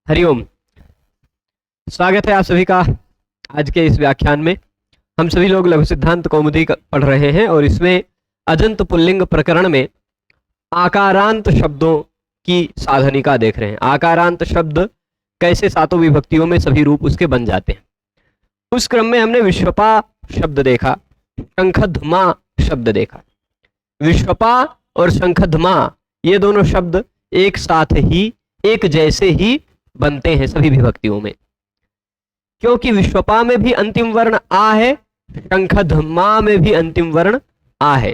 हरिओम। स्वागत है आप सभी का आज के इस व्याख्यान में। हम सभी लोग लघु सिद्धांत कौमुदी पढ़ रहे हैं और इसमें अजंत पुल्लिंग प्रकरण में आकारांत शब्दों की साधनिका देख रहे हैं। आकारांत शब्द कैसे सातों विभक्तियों में सभी रूप उसके बन जाते हैं। उस क्रम में हमने विश्वपा शब्द देखा, शंखध्मा शब्द देखा। विश्वपा और शंखध्मा ये दोनों शब्द एक साथ ही एक जैसे ही बनते हैं सभी विभक्तियों में, क्योंकि विश्वपा में भी अंतिम वर्ण आ है, शंखध्मा में भी अंतिम वर्ण आ है।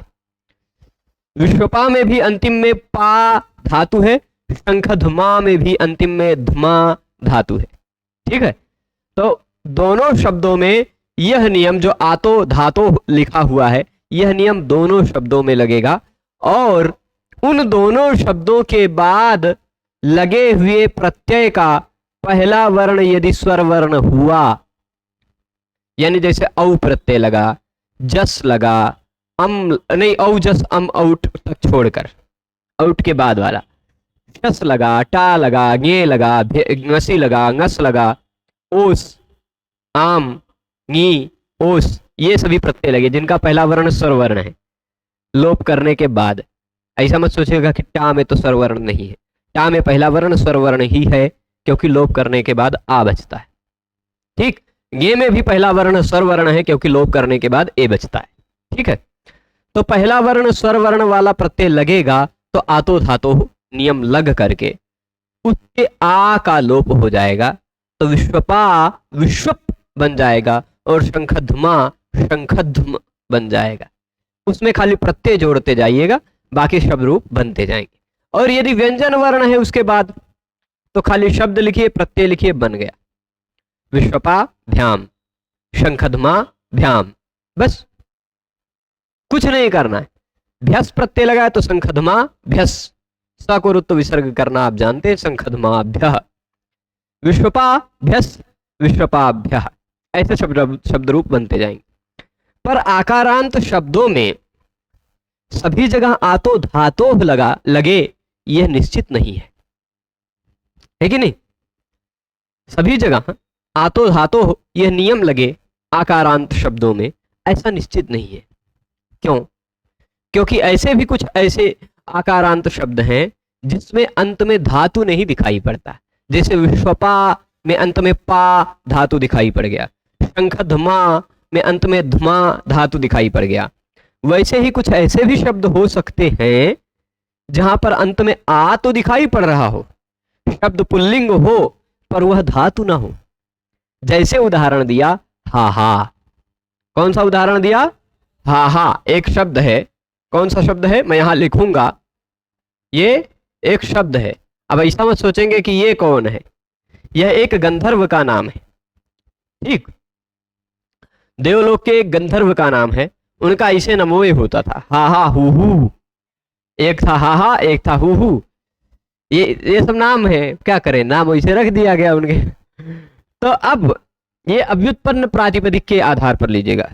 विश्वपा में भी अंतिम में पा धातु है, शंखध्मा में भी अंतिम में धमा धातु है। ठीक है, तो दोनों शब्दों में यह नियम जो आतो धातो लिखा हुआ है, यह नियम दोनों शब्दों में लगेगा और उन दोनों शब्दों के बाद लगे हुए प्रत्यय का पहला वर्ण यदि स्वर वर्ण हुआ, यानी जैसे औ प्रत्यय लगा, जस लगा, अम नहीं औ जस अम औट तक छोड़कर औट के बाद वाला, शस लगा, टा लगा, गे लगा, ngसी लगा, ngस लगा, ओस, आम, गी, ओस, ये सभी प्रत्यय लगे जिनका पहला वर्ण स्वर वर्ण है लोप करने के बाद। ऐसा मत सोचिएगा कि टा में तो स्वर वर्ण नहीं है। टा में पहला वर्ण स्वर वर्ण ही है क्योंकि लोप करने के बाद आ बचता है। ठीक, गे में भी पहला वर्ण स्वर वर्ण है क्योंकि लोप करने के बाद ए बचता है। ठीक है, तो पहला वर्ण स्वर वर्ण वाला प्रत्यय लगेगा तो आतो धातो नियम लग करके उसके आ का लोप हो जाएगा, तो विश्वपा विश्वप बन जाएगा और शंखध्मा शंखध्म बन जाएगा। उसमें खाली प्रत्यय जोड़ते जाइएगा, बाकी शब्द रूप बनते जाएंगे। और यदि व्यंजन वर्ण है उसके बाद तो खाली शब्द लिखिए, प्रत्यय लिखिए, बन गया विश्वपा भ्याम, शंखध्मा भ्याम, बस कुछ नहीं करना है। भ्यस प्रत्यय लगा है तो शंखध्मा भ्यस, स को रुत्व विसर्ग करना आप जानते हैं, शंखध्माभ्यः, विश्वपा भ्यस विश्वपाभ्यः, ऐसे शब्द रूप बनते जाएंगे। पर आकारांत शब्दों में सभी जगह आतो धातो लगे यह निश्चित नहीं है कि नहीं? सभी जगह आतो धातो यह नियम लगे आकारांत शब्दों में ऐसा निश्चित नहीं है। क्यों? क्योंकि ऐसे भी कुछ ऐसे आकारांत शब्द हैं जिसमें अंत में धातु नहीं दिखाई पड़ता। जैसे विश्वपा में अंत में पा धातु दिखाई पड़ गया, शंखध्मा में अंत में धमा धातु दिखाई पड़ गया। वैसे ही कुछ ऐसे भी शब्द हो सकते हैं जहां पर अंत में आ तो दिखाई पड़ रहा हो, शब्द पुल्लिंग हो पर वह धातु ना हो। जैसे उदाहरण दिया हा हा। कौन सा उदाहरण दिया? हा हा एक शब्द है। कौन सा शब्द है? मैं यहां लिखूंगा, ये एक शब्द है। अब ऐसा मत सोचेंगे कि ये कौन है, यह एक गंधर्व का नाम है। ठीक, देवलोक के एक गंधर्व का नाम है, उनका ऐसे नमोए होता था, हा हा हु हु। एक था हा हा, एक था हु हु। ये सब नाम है, क्या करें, नाम वैसे रख दिया गया उनके। तो अब ये अव्युत्पन्न प्रातिपदिक के आधार पर लीजिएगा,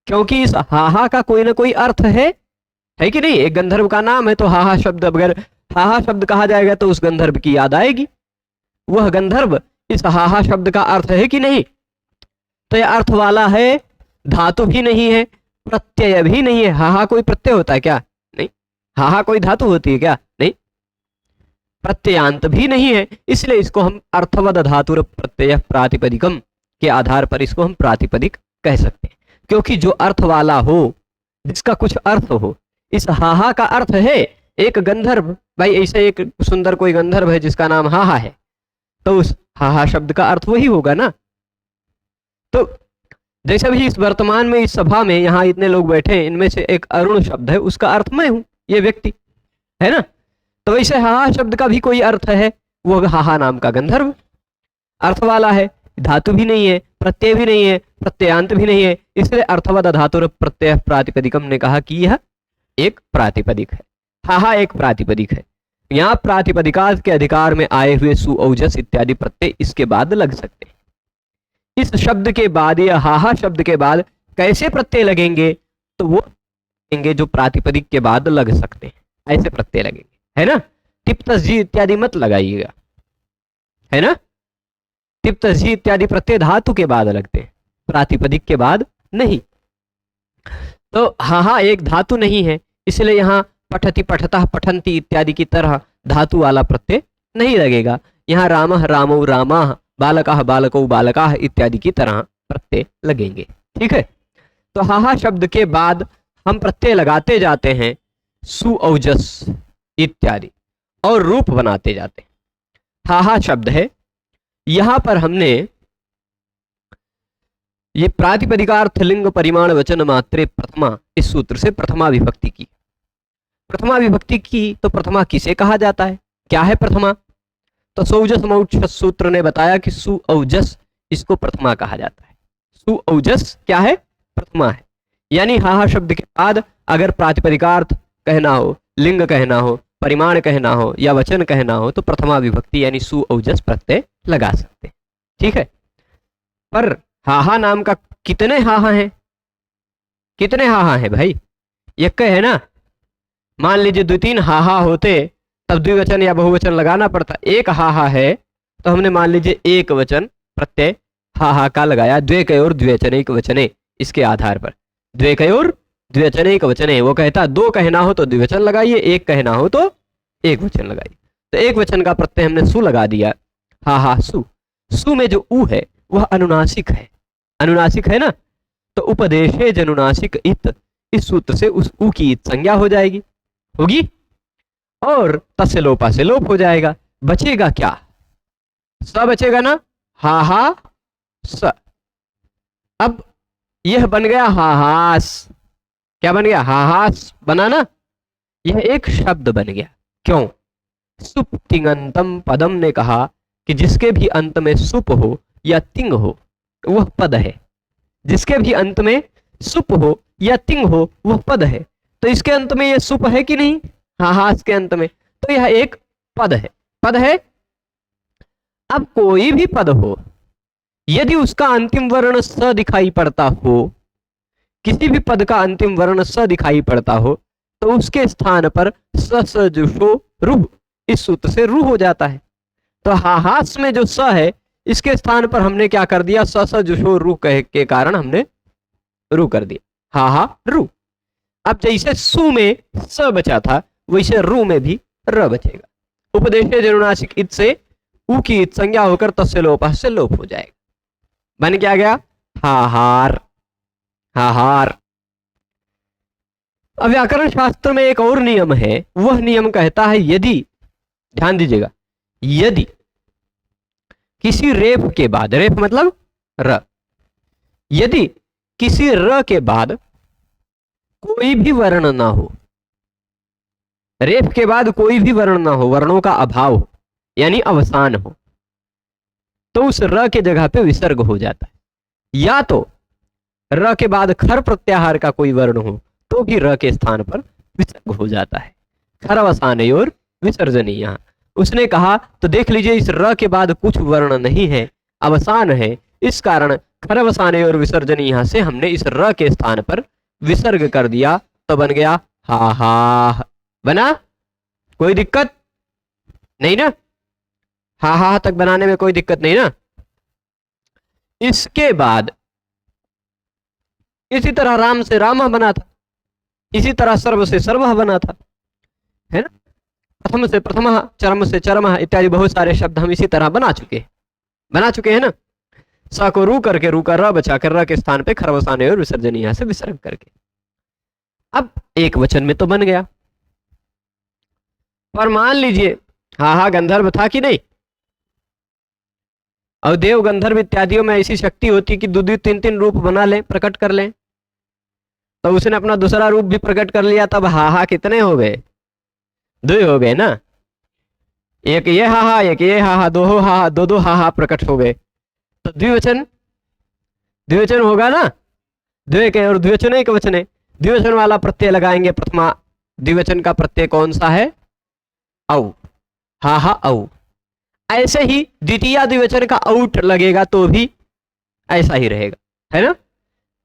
क्योंकि इस हा हा का कोई ना कोई अर्थ है कि नहीं? एक गंधर्व का नाम है तो हा हा शब्द, अगर हा हा शब्द कहा जाएगा तो उस गंधर्व की याद आएगी। वह गंधर्व इस हा हा शब्द का अर्थ है कि नहीं? तो यह अर्थ वाला है, धातु भी नहीं है, प्रत्यय भी नहीं है। हा हा कोई प्रत्यय होता है क्या? नहीं। हा हा कोई धातु होती है क्या? नहीं। प्रत्ययांत भी नहीं है, इसलिए इसको हम अर्थवद धातुर प्रत्यय प्रातिपदिकम के आधार पर इसको हम प्रातिपदिक कह सकते हैं। क्योंकि जो अर्थ वाला हो, जिसका कुछ अर्थ हो, इस हा हा का अर्थ है एक गंधर्व। भाई ऐसे एक सुंदर कोई गंधर्व है जिसका नाम हा हा है, तो उस हा हा शब्द का अर्थ वही होगा ना। तो जैसे भी इस वर्तमान में इस सभा में यहाँ इतने लोग बैठे हैं, इनमें से एक अरुण शब्द है, उसका अर्थ मैं हूं, ये व्यक्ति है ना। तो वैसे हा शब्द का भी कोई अर्थ है, वो हा नाम का गंधर्व अर्थ वाला है, धातु भी नहीं है, प्रत्यय भी नहीं है, प्रत्ययांत भी नहीं है, इसलिए अर्थवद धातुर प्रत्यय प्रातिपदिकम ने कहा कि यह एक प्रातिपदिक है। हा एक प्रातिपदिक है। यहाँ प्रातिपदिकार्थ के अधिकार में आए हुए सु औजस इत्यादि प्रत्यय इसके बाद लग सकते हैं। इस शब्द के बाद या हा शब्द के बाद कैसे प्रत्यय लगेंगे? तो वो लगेंगे जो प्रातिपदिक के बाद लग सकते हैं, ऐसे प्रत्यय लगेंगे, है ना। टिप तस्जी इत्यादि मत लगाइएगा, है ना। तिप्त झी इत्यादि प्रत्यय धातु के बाद लगते हैं, प्रातिपदिक के बाद नहीं। तो हाहा एक धातु नहीं है, इसलिए यहाँ पठति पठतः पठन्ति इत्यादि की तरह धातु वाला प्रत्यय नहीं लगेगा। यहाँ रामः रामौ रामाः, बालकः बालकौ बालकाः इत्यादि की तरह प्रत्यय लगेंगे। ठीक है, तो हाहा शब्द के बाद हम प्रत्यय लगाते जाते हैं सु औजस इत्यादि और रूप बनाते जाते हैं। हाहा शब्द है, यहां पर हमने ये प्रातिपदिकार्थ लिंग परिमाण वचन मात्रे प्रथमा इस सूत्र से प्रथमा विभक्ति की। प्रथमा विभक्ति की तो प्रथमा किसे कहा जाता है, क्या है प्रथमा? तो सौजस मौक्ष सूत्र ने बताया कि सु औजस इसको प्रथमा कहा जाता है। सु औजस क्या है? प्रथमा है। यानी हाहा शब्द के बाद अगर प्रातिपदिकार्थ कहना हो, लिंग कहना हो, परिमाण कहना हो या वचन कहना हो तो प्रथमा विभक्ति यानी सु औजस प्रत्यय लगा सकते हैं। ठीक है, पर हाहा नाम का कितने हाहा हैं? कितने हाहा हैं भाई? एक है ना। मान लीजिए 2-3 हाहा होते तब द्विवचन या बहुवचन लगाना पड़ता। एक हाहा है तो हमने मान लीजिए एक वचन प्रत्यय हाहा का लगाया, द्वेकयोर द्विवचनैक वचने, इसके आधार पर द्वेकयोर द्विवचनैक वचने। वो कहता 2 कहना हो तो द्विवचन लगाइए, 1 कहना हो तो एक वचन लगाइए। तो एक वचन का प्रत्यय हमने सु लगा दिया, हाहा सु। सु में जो उ है वह अनुनासिक है, अनुनासिक है ना। तो उपदेशे जनुनासिक इत, इस सूत्र से उस उ की इत संज्ञा हो जाएगी, होगी, और तस्य लोपा से लोप हो जाएगा। बचेगा क्या? स बचेगा ना, हाहा स। अब यह बन गया हाहास। क्या बन गया? हाहास बना ना। यह एक शब्द बन गया। क्यों? सुप तिङंतम पदम ने कहा कि जिसके भी अंत में सुप हो या तिंग हो वह पद है। जिसके भी अंत में सुप हो या तिंग हो वह पद है। तो इसके अंत में यह सुप है कि नहीं? हाहास के अंत में, तो यह एक पद है। पद है। अब कोई भी पद हो, यदि उसका अंतिम वर्ण स दिखाई पड़ता हो, किसी भी पद का अंतिम वर्ण स दिखाई पड़ता हो तो उसके स्थान पर स स जुषो रुह, इस सूत्र से रुह हो जाता है। तो हाहास में जो स है इसके स्थान पर हमने क्या कर दिया? स स जुषो रुह कह के कारण हमने रू कर दिया, हाहा रू। अब जैसे सु में स बचा था वैसे रू में भी र बचेगा। उपदेशे जनुनासिक इत से उ की इत संज्ञा होकर तस्य लोपा से लोप हो जाएगा। बन क्या गया? हाहार, हाहार। अब व्याकरण शास्त्र में एक और नियम है। वह नियम कहता है यदि, ध्यान दीजिएगा, यदि किसी रेफ के बाद, रेफ मतलब र, यदि किसी र के बाद कोई भी वर्ण ना हो, रेफ के बाद कोई भी वर्ण ना हो, वर्णों का अभाव हो यानी अवसान हो, तो उस र के जगह पे विसर्ग हो जाता है। या तो र के बाद खर प्रत्याहार का कोई वर्ण हो तो भी र के स्थान पर विसर्ग हो जाता है। खर अवसाने और विसर्जनी। यहाँ उसने कहा तो देख लीजिए इस र के बाद कुछ वर्ण नहीं है, अवसान है, इस कारण खर अवसाने और विसर्जनी यहाँ से हमने इस र के स्थान पर विसर्ग कर दिया तो बन गया हाहा। बना? कोई दिक्कत नहीं ना? हाहा तक बनाने में कोई दिक्कत नहीं ना? इसके बाद इसी तरह राम से रामा बना था, इसी तरह सर्व से सर्व बना था, है ना। प्रथम से प्रथम, चरम से चरम इत्यादि बहुत सारे शब्द हम इसी तरह बना चुके हैं ना। स को रू करके रू का र बचा कर र के स्थान पे खरवसाने और विसर्जनी यहां से विसर्ग करके। अब एक वचन में तो बन गया, पर मान लीजिए हाहा गंधर्व था कि नहीं, और देव गंधर्व इत्यादियों में ऐसी शक्ति होती कि 2-2 3-3 रूप बना लें, प्रकट कर लें, तो उसने अपना दूसरा रूप भी प्रकट कर लिया, तब हाहा कितने हो गए? 2 हो गए ना। एक ये हाहा, एक ये हाहा, 2 हाहा, 2 हाहा प्रकट हो गए, तो द्विवचन, द्विवचन होगा ना। द्वे और द्विवचन एक वचने, द्विवचन वाला प्रत्यय लगाएंगे प्रथमा। द्विवचन का प्रत्यय कौन सा है? औ, हाहा औ। ऐसे ही द्वितीय द्विवचन का आउट लगेगा तो भी ऐसा ही रहेगा, है ना।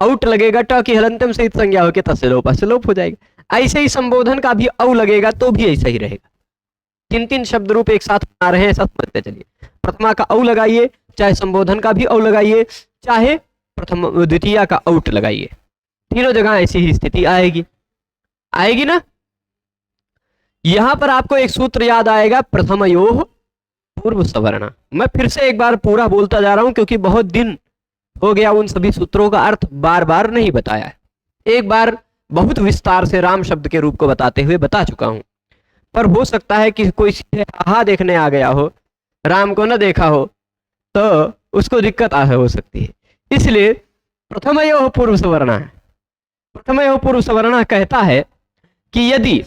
आउट लगेगा ट की हलंतम से संज्ञा होकर तस्य लोपा से लोप हो जाएगा। ऐसे ही संबोधन का भी औ लगेगा तो भी ऐसा ही रहेगा। 3-3 शब्द रूप एक साथ बना रहे हैं, ऐसा समझते चलिए। प्रथमा का औ लगाइए चाहे संबोधन का भी औ लगाइए, चाहे प्रथम द्वितीय का औट लगाइए, तीनों जगह ऐसी ही स्थिति आएगी। आएगी ना। यहां पर आपको एक सूत्र याद आएगा, प्रथमयोः पूर्व सवर्ण। मैं फिर से एक बार पूरा बोलता जा रहा हूं क्योंकि बहुत दिन हो गया उन सभी सूत्रों का अर्थ बार बार नहीं बताया है। एक बार बहुत विस्तार से राम शब्द के रूप को बताते हुए बता चुका हूं, पर हो सकता है कि कोई सीधे आहा देखने आ गया हो, राम को न देखा हो, तो उसको दिक्कत हो सकती है। इसलिए प्रथमयोः पूर्व सवर्ण है। प्रथमयोः पूर्व सवर्ण कहता है कि यदि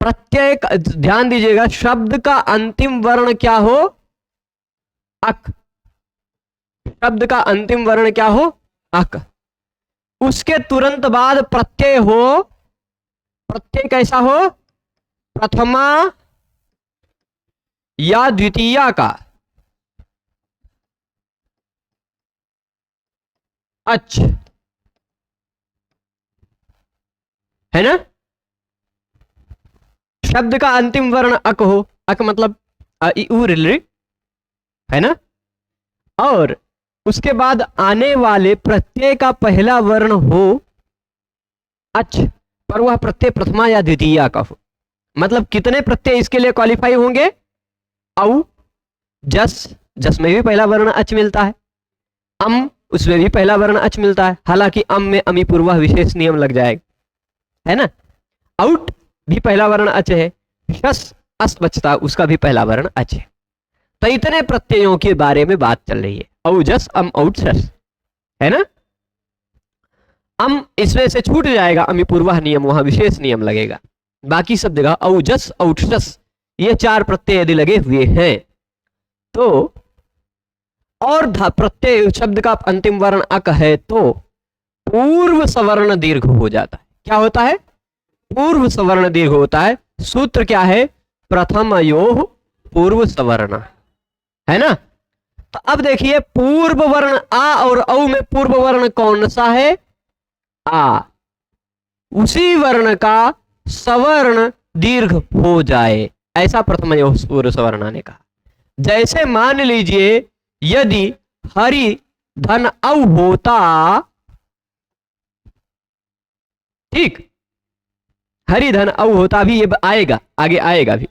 प्रत्येक, ध्यान दीजिएगा, शब्द का अंतिम वर्ण क्या हो, अक। शब्द का अंतिम वर्ण क्या हो, अक। उसके तुरंत बाद प्रत्यय हो, प्रत्यय कैसा हो, प्रथमा या द्वितीया का अच, है ना। शब्द का अंतिम वर्ण अक हो, अक मतलब अ इ उ ऋ लृ, है ना। और उसके बाद आने वाले प्रत्यय का पहला वर्ण हो अच, पर वह प्रत्यय प्रथमा या द्वितीया का हो। मतलब कितने प्रत्यय इसके लिए क्वालिफाई होंगे, औ, जस, जस में भी पहला वर्ण अच मिलता है, अम, उसमें भी पहला वर्ण अच मिलता है, हालांकि अम में अमी पूर्वा विशेष नियम लग जाएगा, है ना। औट भी पहला वर्ण अच है, शस अस बचता, उसका भी पहला वर्ण अच है। तो इतने प्रत्ययों के बारे में बात चल रही है, औ जस अम औट शस, है ना। अम इसमें से छूट जाएगा, अमी पूर्वा नियम, वहां विशेष नियम लगेगा। बाकी सब जगह औ जस औट शस ये चार प्रत्यय यदि लगे हुए हैं तो, और प्रत्यय शब्द का अंतिम वर्ण अक है तो पूर्व सवर्ण दीर्घ हो जाता है। क्या होता है, पूर्व सवर्ण दीर्घ होता है। सूत्र क्या है, प्रथमयोः पूर्व सवर्ण, है ना। तो अब देखिए, पूर्व वर्ण आ और औ में पूर्व वर्ण कौन सा है, आ। उसी वर्ण का सवर्ण दीर्घ हो जाए, ऐसा प्रथमयोः पूर्व सवर्ण ने कहा। जैसे मान लीजिए यदि हरि धन औ होता, ठीक, हरि धन औ होता, भी ये आएगा, आगे आएगा भी।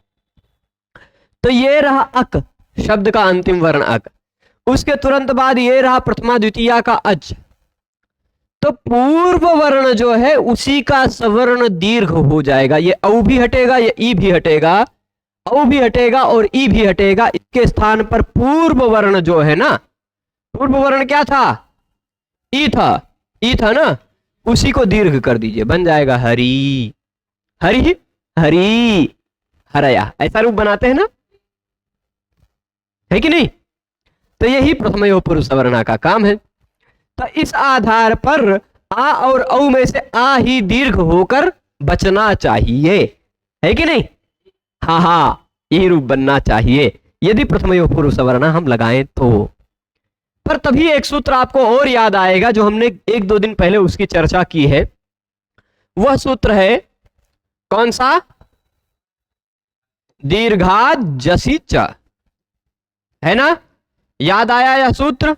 तो ये रहा अक, शब्द का अंतिम वर्ण अक। उसके तुरंत बाद ये रहा प्रथमा द्वितीया का अच। तो पूर्व वर्ण जो है उसी का सवर्ण दीर्घ हो जाएगा। ये औ भी हटेगा, ये ई भी हटेगा, औ भी हटेगा और ई भी हटेगा। इसके स्थान पर पूर्व वर्ण जो है ना, पूर्व वर्ण क्या था, ई था, ई था ना, उसी को दीर्घ कर दीजिए, बन जाएगा हरि, हरि, हरि, हरया, ऐसा रूप बनाते हैं ना, है कि नहीं। तो यही प्रथमयोः पूर्व सवर्ण का काम है। तो इस आधार पर आ और औ में से आ ही दीर्घ होकर बचना चाहिए, है कि नहीं। हाँ हाँ, यही रूप बनना चाहिए यदि प्रथमयोः पूर्व सवर्ण हम लगाएं तो। पर तभी एक सूत्र आपको और याद आएगा जो हमने एक दो दिन पहले उसकी चर्चा की है। वह सूत्र है कौन सा, दीर्घाद जसी च, है ना। याद आया यह सूत्र।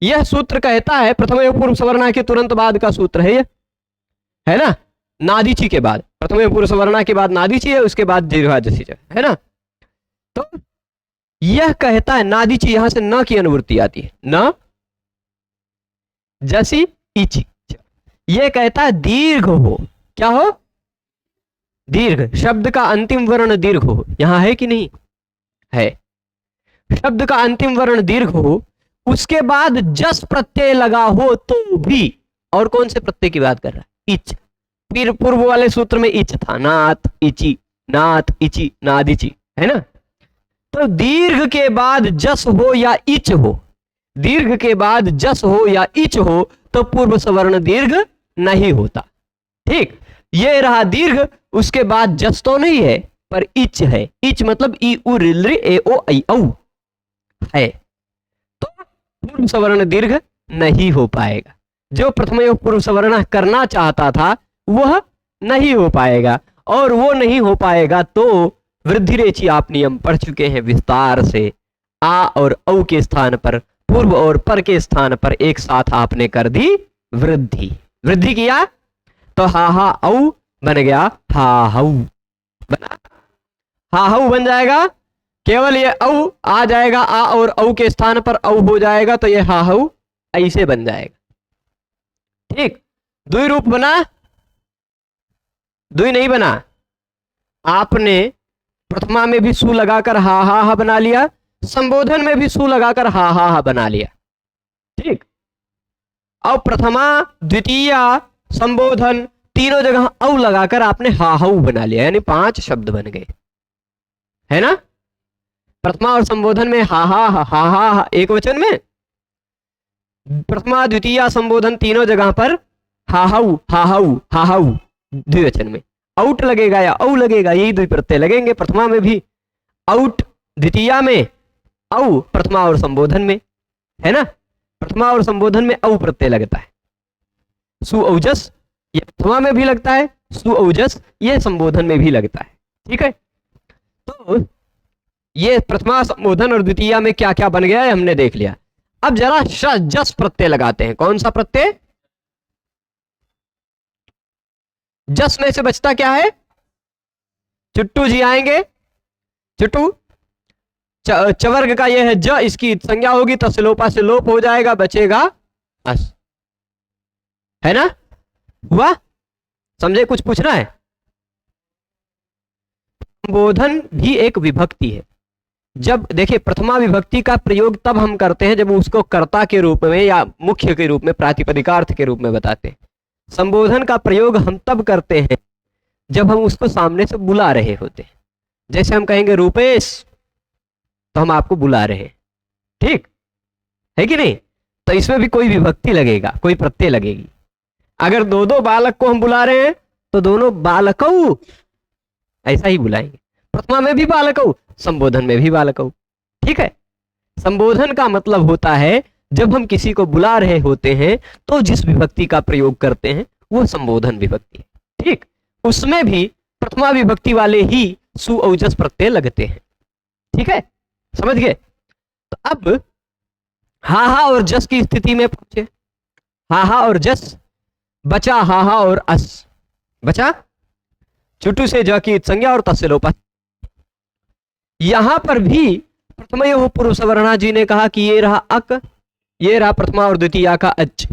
यह सूत्र कहता है, प्रथमयोः पूर्व सवर्ण के तुरंत बाद का सूत्र है ये, है ना। नादीची के बाद, प्रथमयोः पूर्व सवर्ण के बाद नादीची है, उसके बाद दीर्घाद जसी च, है ना। तो यह कहता है, नादीची यहां से न की अनुवृत्ति आती है, न जसी इची, यह कहता है दीर्घ हो, क्या हो, दीर्घ, शब्द का अंतिम वर्ण दीर्घ हो। यहां है कि नहीं है, शब्द का अंतिम वर्ण दीर्घ हो, उसके बाद जस प्रत्यय लगा हो तो भी, और कौन से प्रत्यय की बात कर रहा है, इच। फिर पूर्व वाले सूत्र में इच था, नात इची, नात इची, नादिची, है ना। तो दीर्घ के बाद जस हो या इच हो, दीर्घ के बाद जस हो या इच हो तो पूर्व सवर्ण दीर्घ नहीं होता, ठीक। ये रहा दीर्घ, उसके बाद जस तो नहीं है पर इच है, इच मतलब ई उ ऋ लृ ए ओ ऐ औ है, तो पूर्व सवर्ण दीर्घ नहीं हो पाएगा। जो प्रथमयोः पूर्व सवर्ण करना चाहता था वह नहीं हो पाएगा, और वो नहीं हो पाएगा तो वृद्धि रेचि आप नियम पढ़ चुके हैं विस्तार से, आ और औ के स्थान पर, पूर्व और पर के स्थान पर एक साथ आपने कर दी वृद्धि। वृद्धि किया तो हा हा औ बन गया हा हऊ, बना हा हऊ बन जाएगा। केवल ये औ आ जाएगा, आ और औ के स्थान पर औ हो जाएगा तो ये हा हऊ ऐसे बन जाएगा। ठीक, द्वि रूप बना, द्वि नहीं बना। आपने प्रथमा में भी सु लगाकर हा बना लिया, संबोधन में भी सु लगाकर हा बना लिया। ठीक, अब प्रथमा द्वितीया संबोधन तीनों जगह औ लगाकर आपने हा हऊ बना लिया, यानी 5 शब्द बन गए, है ना। प्रथमा और संबोधन में हा एक वचन में, प्रथमा द्वितीया संबोधन तीनों जगह पर हा हऊ द्विवचन में। आउट लगेगा या औ लगेगा, यही द्वि प्रत्यय लगेंगे। प्रथमा में भी आउट, द्वितीया में औ, प्रथमा और संबोधन में, है ना। प्रथमा और संबोधन में औ प्रत्यय लगता है। सु औजस ये प्रथमा में भी लगता है, सु औजस ये संबोधन में भी लगता है। ठीक है, तो ये प्रथमा संबोधन और द्वितीया में क्या क्या बन गया है हमने देख लिया। अब जरा श जस प्रत्यय लगाते हैं। कौन सा प्रत्यय? जस में से बचता क्या है? चुट्टू जी आएंगे, चुट्टू चवर्ग का यह है ज, इसकी संज्ञा होगी तो सिलोपा से लोप हो जाएगा, बचेगा अस, है ना। हुआ, समझे? कुछ पूछना है? संबोधन भी एक विभक्ति है। जब देखिए प्रथमा विभक्ति का प्रयोग तब हम करते हैं जब उसको कर्ता के रूप में या मुख्य के रूप में, प्रातिपदिकार्थ के रूप में बताते हैं। संबोधन का प्रयोग हम तब करते हैं जब हम उसको सामने से बुला रहे होते हैं। जैसे हम कहेंगे रूपेश, तो हम आपको बुला रहे हैं, ठीक है कि नहीं। तो इसमें भी कोई विभक्ति लगेगा, कोई प्रत्यय लगेगी। अगर दो दो बालक को हम बुला रहे हैं तो दोनों बालकऊ ऐसा ही बुलाएंगे। प्रथमा में भी बालकऊ, संबोधन में भी बालकऊ। ठीक है, संबोधन का मतलब होता है जब हम किसी को बुला रहे होते हैं तो जिस विभक्ति का प्रयोग करते हैं वो संबोधन विभक्ति है। ठीक, उसमें भी प्रथमा विभक्ति वाले ही सु औजस प्रत्यय लगते हैं। ठीक है, समझ गए। तो अब हा और जस की स्थिति में पहुंचे। हा और जस बचा, हा और अस बचा, चुटू से ज की संज्ञा और तस्य लोपा। यहां पर भी प्रथम पूर्व सवर्णा जी ने कहा कि ये रहा अक, ये रहा प्रथमा और द्वितीया का अच,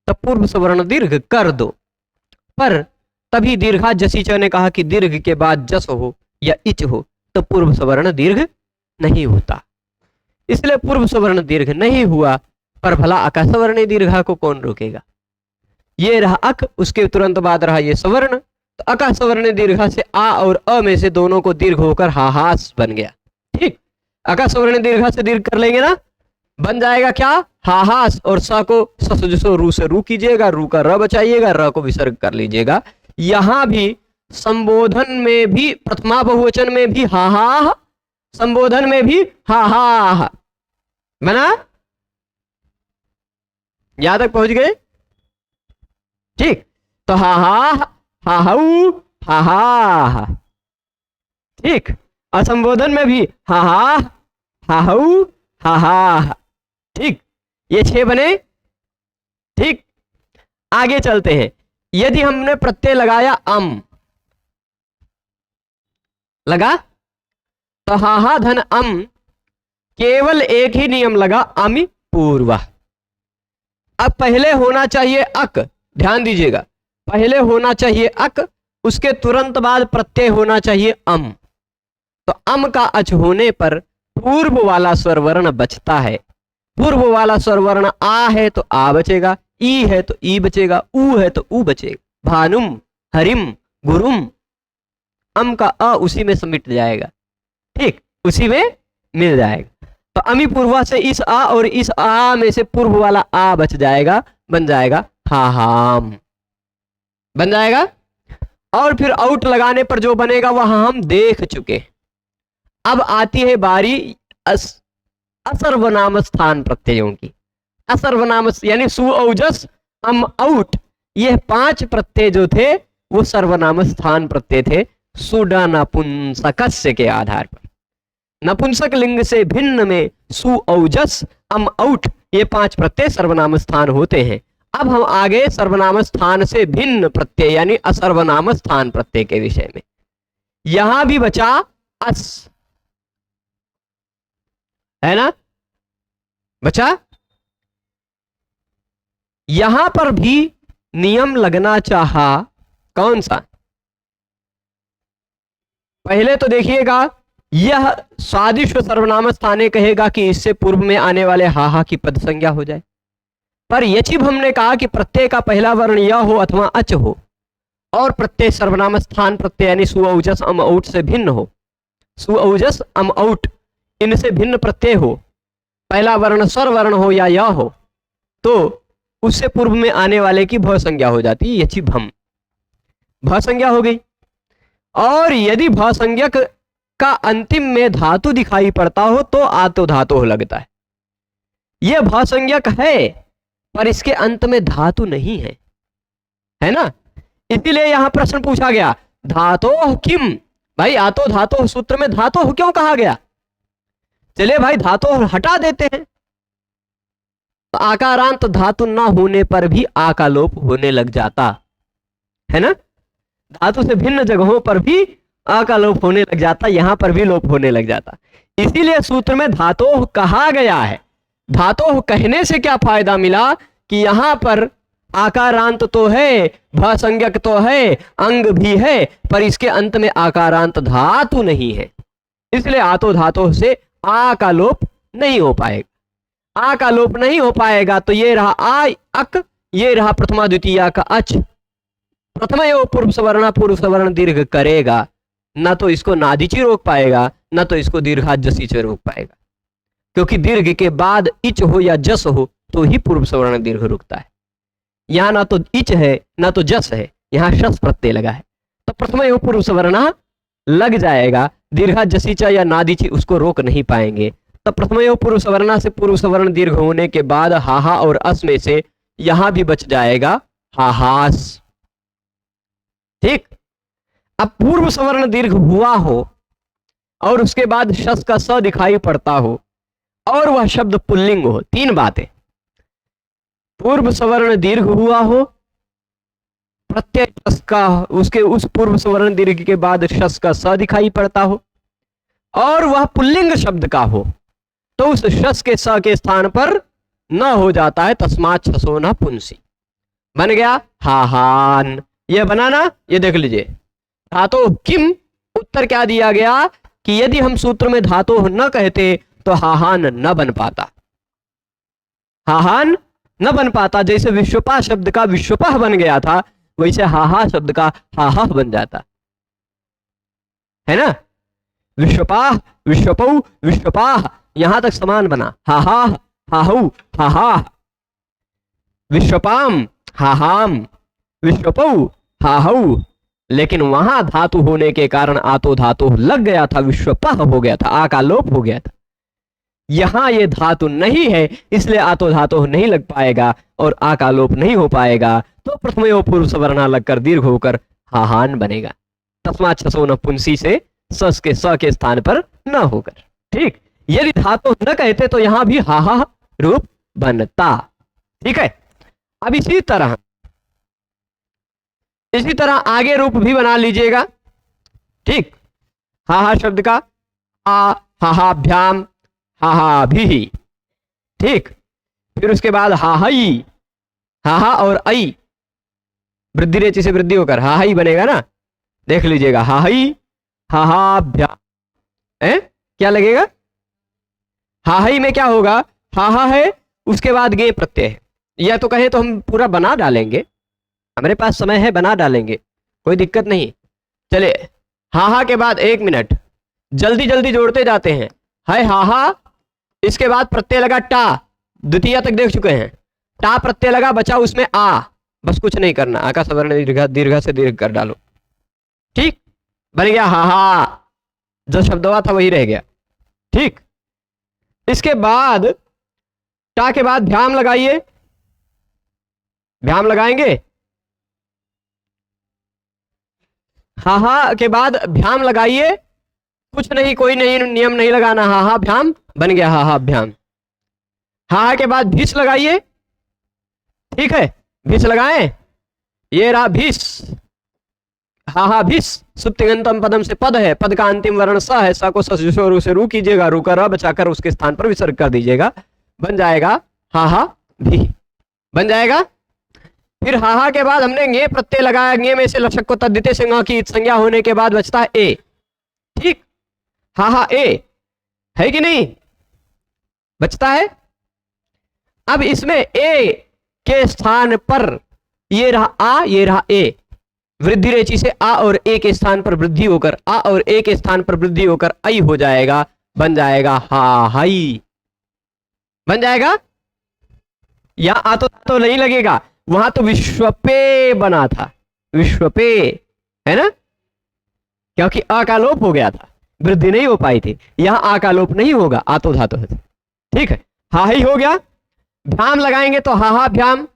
तब पूर्व सवर्ण दीर्घ कर दो। पर तभी दीर्घा जसी च ने कहा कि दीर्घ के बाद जस हो या इच हो तो पूर्व सवर्ण दीर्घ नहीं होता, इसलिए पूर्व सवर्ण दीर्घ नहीं हुआ। पर भला अका सवर्ण दीर्घा को कौन रोकेगा। ये रहा अक, उसके तुरंत बाद रहा ये सवर्ण, तो अका सवर्ण दीर्घा से आ और अ में से दोनों को दीर्घ होकर हाहास बन गया। ठीक, अका सवर्ण दीर्घा से दीर्घ कर लेंगे ना, बन जाएगा क्या? हाहास। और स को ससुजसो रू से रू कीजिएगा, रू का र बचाइएगा, र को विसर्ग कर लीजिएगा। यहां भी संबोधन में भी प्रथमा बहुवचन में भी हाहा, संबोधन में भी हाहा बना। यहां तक पहुंच गए? ठीक, तो हाहा हाहू हाहा। ठीक, और संबोधन में भी हाहा हाहू हाहा। ठीक, ये 6 बने। ठीक, आगे चलते हैं। यदि हमने प्रत्यय लगाया अम, लगा तो हाहा धन अम, केवल एक ही नियम लगा, अमि पूर्व। अब पहले होना चाहिए अक, ध्यान दीजिएगा, पहले होना चाहिए अक, उसके तुरंत बाद प्रत्यय होना चाहिए अम। तो अम का अच होने पर पूर्व वाला स्वर वर्ण बचता है। पूर्व वाला स्वर वर्ण आ है तो आ बचेगा, ई है तो ई बचेगा, ऊ है तो ऊ बचेगा। भानुम, हरिम, गुरुम, अम का अ उसी में समिट जाएगा। ठीक, उसी में मिल जाएगा। तो अमी पूर्वा से इस आ और इस आ में से पूर्व वाला आ बच जाएगा, बन जाएगा हाहाम, बन जाएगा। और फिर आउट लगाने पर जो बनेगा वह हम देख चुके। अब आती है बारी असर्वनाम स्थान प्रत्ययों की। असर्वनाम यानी सु औजस अम आउट, ये 5 प्रत्यय जो थे वो सर्वनाम स्थान प्रत्यय थे सुडा नपुंसकस्य के आधार पर। नपुंसक लिंग से भिन्न में सु, औजस, अम, औठ ये 5 प्रत्यय सर्वनाम स्थान होते हैं। अब हम आगे सर्वनाम स्थान से भिन्न प्रत्यय यानी असर्वनाम स्थान प्रत्यय के विषय में। यहां भी बचा अस, है ना, बचा। यहां पर भी नियम लगना चाहा, कौन सा? पहले तो देखिएगा, यह स्वादिष्ट सर्वनाम स्थाने कहेगा कि इससे पूर्व में आने वाले हाहा की पद संज्ञा हो जाए। पर यचिब हमने कहा कि प्रत्यय का पहला वर्ण य हो अथवा अच हो, और प्रत्यय सर्वनाम स्थान प्रत्यय यानी सु, औजस, अम, औठ से भिन्न हो। सु, औजस, अम, औठ इनसे भिन्न प्रत्यय हो, पहला वर्ण स्वर वर्ण हो या य हो, तो उससे पूर्व में आने वाले की भ संज्ञा हो जाती है, यचिब हम, भ संज्ञा हो गई। और यदि भ संज्ञक का अंतिम में धातु दिखाई पड़ता हो तो आतो धातु लगता है। यह भ संज्ञक है पर इसके अंत में धातु नहीं है ना। इसीलिए यहां प्रश्न पूछा गया, धातोः किम, भाई आतो धातोः सूत्र में धातोः क्यों कहा गया? चलिए भाई धातोः हटा देते हैं, तो आकारांत धातु ना होने पर भी आ का लोप होने लग जाता है ना। धातु से भिन्न जगहों पर भी आ का लोप होने लग जाता, यहां पर भी लोप होने लग जाता। इसीलिए सूत्र में धातोः कहा गया है। धातोः कहने से क्या फायदा मिला कि यहां पर आकारांत तो है, भ संज्ञक तो है, अंग भी है, पर इसके अंत में आकारांत धातु नहीं है, इसलिए आतो धातु से आ का लोप नहीं हो पाएगा। आ का लोप नहीं हो पाएगा तो ये रहा आ अक, ये रहा प्रथमा द्वितीया का अच। प्रथमा एवं पूर्व सवर्ण दीर्घ करेगा, ना तो इसको नादिची रोक पाएगा, ना तो इसको दीर्घाजसी से रोक पाएगा, क्योंकि दीर्घ के बाद इच हो या जस हो तो ही पूर्व सवर्ण दीर्घ रुकता है। यहां ना तो इच है ना तो जस है, यहां शस प्रत्यय लगा है, तो प्रथम एवं पूर्व सवर्ण लग जाएगा, दीर्घाजसीचा या नादिची उसको रोक नहीं पाएंगे। तो प्रथम एवं पूर्व सवर्ण से पूर्व सवर्ण दीर्घ होने के बाद हाहा और अस में से यहां भी बच जाएगा हाहास। ठीक, अब पूर्व सवर्ण दीर्घ हुआ हो और उसके बाद शस का स दिखाई पड़ता हो और वह शब्द पुल्लिंग हो, 3 बातें, पूर्व सवर्ण दीर्घ हुआ हो, प्रत्यय शस का उसके उस पूर्व सवर्ण दीर्घ के बाद शस का स दिखाई पड़ता हो, और वह पुल्लिंग शब्द का हो, तो उस शस के स के स्थान पर न हो जाता है तस्मात् छसो न पुंसी, बन गया हाहान। यह बनाना, ये देख लीजिए, धातु किम, उत्तर क्या दिया गया कि यदि हम सूत्र में धातु न कहते तो हाहान न बन पाता, हाहान न बन पाता। जैसे विश्वपा शब्द का विश्वपह बन गया था, वैसे हाहा शब्द का हाहा बन जाता है ना। विश्वपाह, विश्वपौ, विश्वपाह, यहां तक समान बना, हाहा, हाहु, हाहा, विश्वपाम, हाहाम, विश्वपौ, हाहु, लेकिन वहां धातु होने के कारण आतो धातु लग गया था, विश्वपह हो गया था, आ का लोप हो गया था। यहां ये धातु नहीं है, इसलिए आतो धातु नहीं लग पाएगा और आ का लोप नहीं हो पाएगा, तो प्रथम एवं पूर्व सवर्ण लगकर दीर्घ होकर हाहान बनेगा। तस्मात् छसो न पुंसी से सस के स के स्थान पर न होकर। ठीक, यदि धातु न कहते तो यहां भी हाहा रूप बनता। ठीक है, अब इसी तरह आगे रूप भी बना लीजिएगा। ठीक, हाहा शब्द का आ, हाहाभ्याम, हाहा भी। ठीक, फिर उसके बाद हाहाई, हाहा और आई वृद्धि रेचि से वृद्धि होकर हाहाई बनेगा ना, देख लीजिएगा, हाहाई, हाहाभ्याम, क्या लगेगा? हाहाई में क्या होगा, हाहा है उसके बाद गे प्रत्यय है, या तो कहे तो हम पूरा बना डालेंगे, हमारे पास समय है, बना डालेंगे, कोई दिक्कत नहीं। चले, हाहा के बाद 1 मिनट, जल्दी जल्दी जोड़ते जाते हैं। है हाहा, इसके बाद प्रत्यय लगा टा, द्वितीय तक देख चुके हैं, टा प्रत्यय लगा, बचा उसमें आ, बस कुछ नहीं करना, आ का सवर्ण दीर्घ से दीर्घ कर डालो। ठीक, बन गया हाहा, जो शब्द हुआ था वही रह गया। ठीक, इसके बाद टा के बाद भ्याम लगाइए, भ्याम लगाएंगे, हाहा के बाद भ्याम लगाइए, कुछ नहीं, कोई नहीं, नियम नहीं लगाना, हाहा भ्याम बन गया हाहा भ्याम। हाहा के बाद भीष लगाइए, ठीक है, भीष लगाएं, ये रहा भीष, हाहा भीष। सुप्तिगंतम पदम से पद है, पद का अंतिम वर्ण स है, स को रू से रू कीजिएगा, रू का र बचाकर उसके स्थान पर विसर्ग कर दीजिएगा, बन जाएगा हाहा भी, बन जाएगा। फिर हाहा के बाद हमने गे प्रत्यय लगाया, गे में से लक्षक को तद्धिते से ङ की संज्ञा होने के बाद बचता है ए, ठीक, हाहा ए है कि नहीं, बचता है। अब इसमें ए के स्थान पर ये रहा आ, ये रहा ए, वृद्धि रेचि से आ और ए के स्थान पर वृद्धि होकर, आ और ए के स्थान पर वृद्धि होकर आई हो जाएगा, बन जाएगा हा हाई, बन जाएगा। यहां आ तो नहीं लगेगा, वहां तो विश्वपे बना था, विश्वपे है ना, क्योंकि आ का लोप हो गया था, वृद्धि नहीं हो पाई थी। यहां आ का लोप नहीं होगा, आ तो धातु है, ठीक है, हा ही हो गया। भ्याम लगाएंगे तो हाहा भ्याम,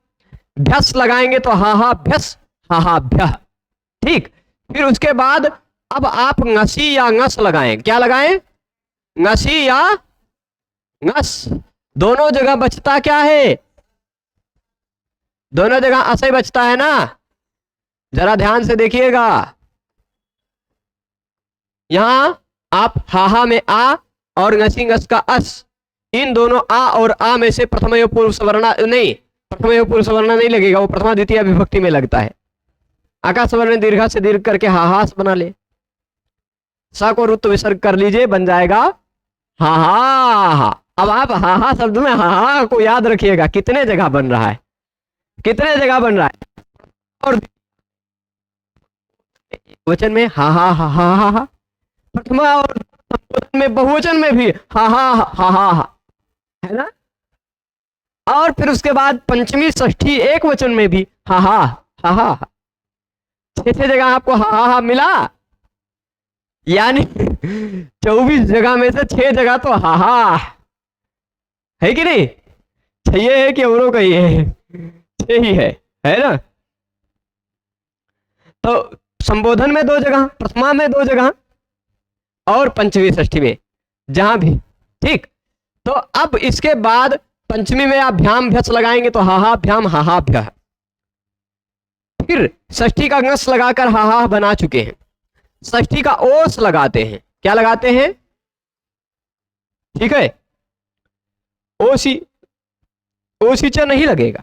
भ्यस लगाएंगे तो हाहा भ्यस, हाहा भ्य, ठीक। फिर उसके बाद अब आप ngसी या ngस लगाएं, क्या लगाएं, ngसी या ngस, दोनों जगह बचता क्या है, दोनों जगह असही बचता है ना, जरा ध्यान से देखिएगा। यहां आप हाहा में आ और ngसी ngस का अस, इन दोनों आ और आ में से प्रथम पूर्व सवर्णा नहीं, प्रथम पूर्व सवर्णा नहीं लगेगा, वो प्रथमा द्वितीय विभक्ति में लगता है। आकाश वर्ण दीर्घा से दीर्घ करके हाहास बना ले, सा को रुत्व विसर्ग कर लीजिए, बन जाएगा हाहा। अब आप हाहा शब्द में हाहा को याद रखिएगा, कितने जगह बन रहा है, कितने जगह बन रहा है, और वचन में हाहा हाहा हाहा, प्रथमा और में बहुवचन में भी हाहा हाहा है ना, और फिर उसके बाद पंचमी षष्ठी एक वचन में भी हाहा हाहा, 6 जगह आपको हाहा मिला, यानी 24 जगह में से 6 जगह तो हाहा है कि नहीं, 6 है कि औरों का ही है, 6 ही है ना। तो संबोधन में 2 जगह, प्रथमा में 2 जगह और पंचमी षष्ठी में जहां भी, ठीक। तो अब इसके बाद पंचमी में आप भ्याम भ्यस लगाएंगे तो हाहा भ्याम हाहा भ्य, फिर षष्ठी का ngस लगाकर हाहा बना चुके हैं, षष्ठी का ओस लगाते हैं, क्या लगाते हैं, ठीक है, ओसी, ओसीच नहीं लगेगा,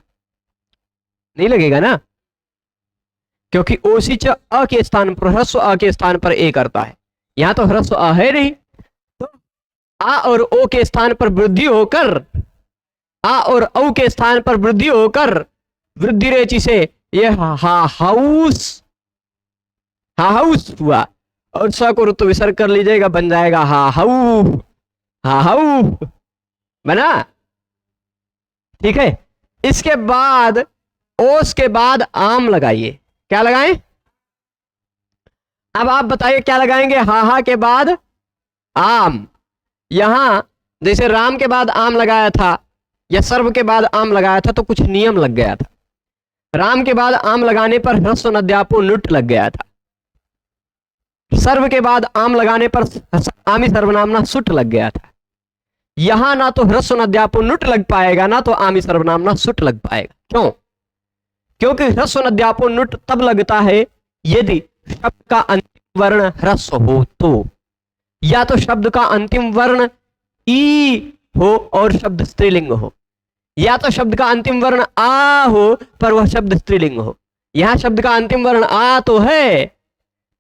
नहीं लगेगा ना, क्योंकि ओसीच अ के स्थान पर, ह्रस्व अ के स्थान पर ए करता है, यहां तो ह्रस्व अ है नहीं, तो आ और ओ के स्थान पर वृद्धि होकर, आ और औ के स्थान पर वृद्धि होकर वृद्धि रेचि से ये हाउस, हाउस हुआ, और स को रुत्व विसर्ग कर लीजिएगा, बन जाएगा हाउ, हाउ बना, ठीक है। इसके बाद ओस के बाद आम लगाइए, क्या लगाएं, अब आप बताइए क्या लगाएंगे, हाहा के बाद आम। यहां जैसे राम के बाद आम लगाया था या सर्व के बाद आम लगाया था तो कुछ नियम लग गया था, राम के बाद आम लगाने पर ह्रस्व नद्यापो नुट लग गया था, सर्व के बाद आम लगाने पर आमी सर्वनामना सुट लग गया था। यहां ना तो ह्रस्व नद्यापो नुट लग पाएगा, ना तो आमी सर्वनामना सुट लग पाएगा। क्यों, क्योंकि ह्रस्व नद्यापो नुट तब लगता है यदि शब्द का अंतिम वर्ण ह्रस्व हो तो, या तो शब्द का अंतिम वर्ण ई हो और शब्द स्त्रीलिंग हो, या तो शब्द का अंतिम वर्ण आ हो पर वह शब्द स्त्रीलिंग हो। यहां शब्द का अंतिम वर्ण आ तो है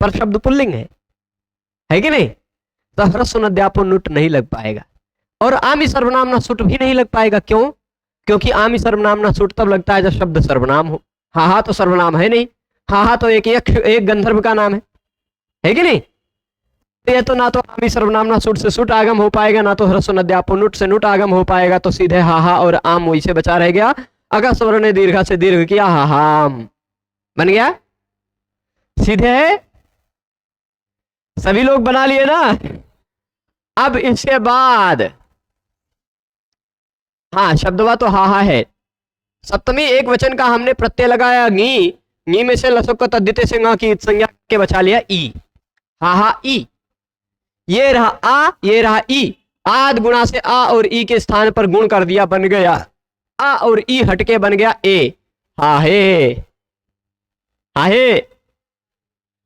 पर शब्द पुल्लिंग है कि नहीं, तो ह्रस्व नद्यापो नुट नहीं लग पाएगा, और आमी सर्वनामना सुट भी नहीं लग पाएगा। क्यों, क्योंकि आमी सर्वनामना सुट तब लगता है जब शब्द सर्वनाम हो, हाहा तो सर्वनाम है नहीं, हाहा तो एक गंधर्व का नाम है कि नहीं, ये तो ना तो आमी सर्वनामना सुट से सुट आगम हो पाएगा, ना तो ह्रस्व नद्यापो नुट से नुट आगम हो पाएगा, तो सीधे हाहा और आम वही से बचा रह गया। अगर स्वर्ण ने दीर्घा से दीर्घ किया, हाहाम बन गया, सीधे है, सभी लोग बना लिए ना। अब इसके बाद हाँ शब्दवा तो हाहा है, सप्तमी एक वचन का हमने प्रत्यय लगाया गी, गी में से लसक को तद्धिते से ङ की संज्ञा के बचा लिया ई, हाहा ई, ये रहा आ, ये रहा ई, आद गुणा से आ और ई के स्थान पर गुण कर दिया, बन गया आ और ई हटके बन गया ए। हाहे, हाहे,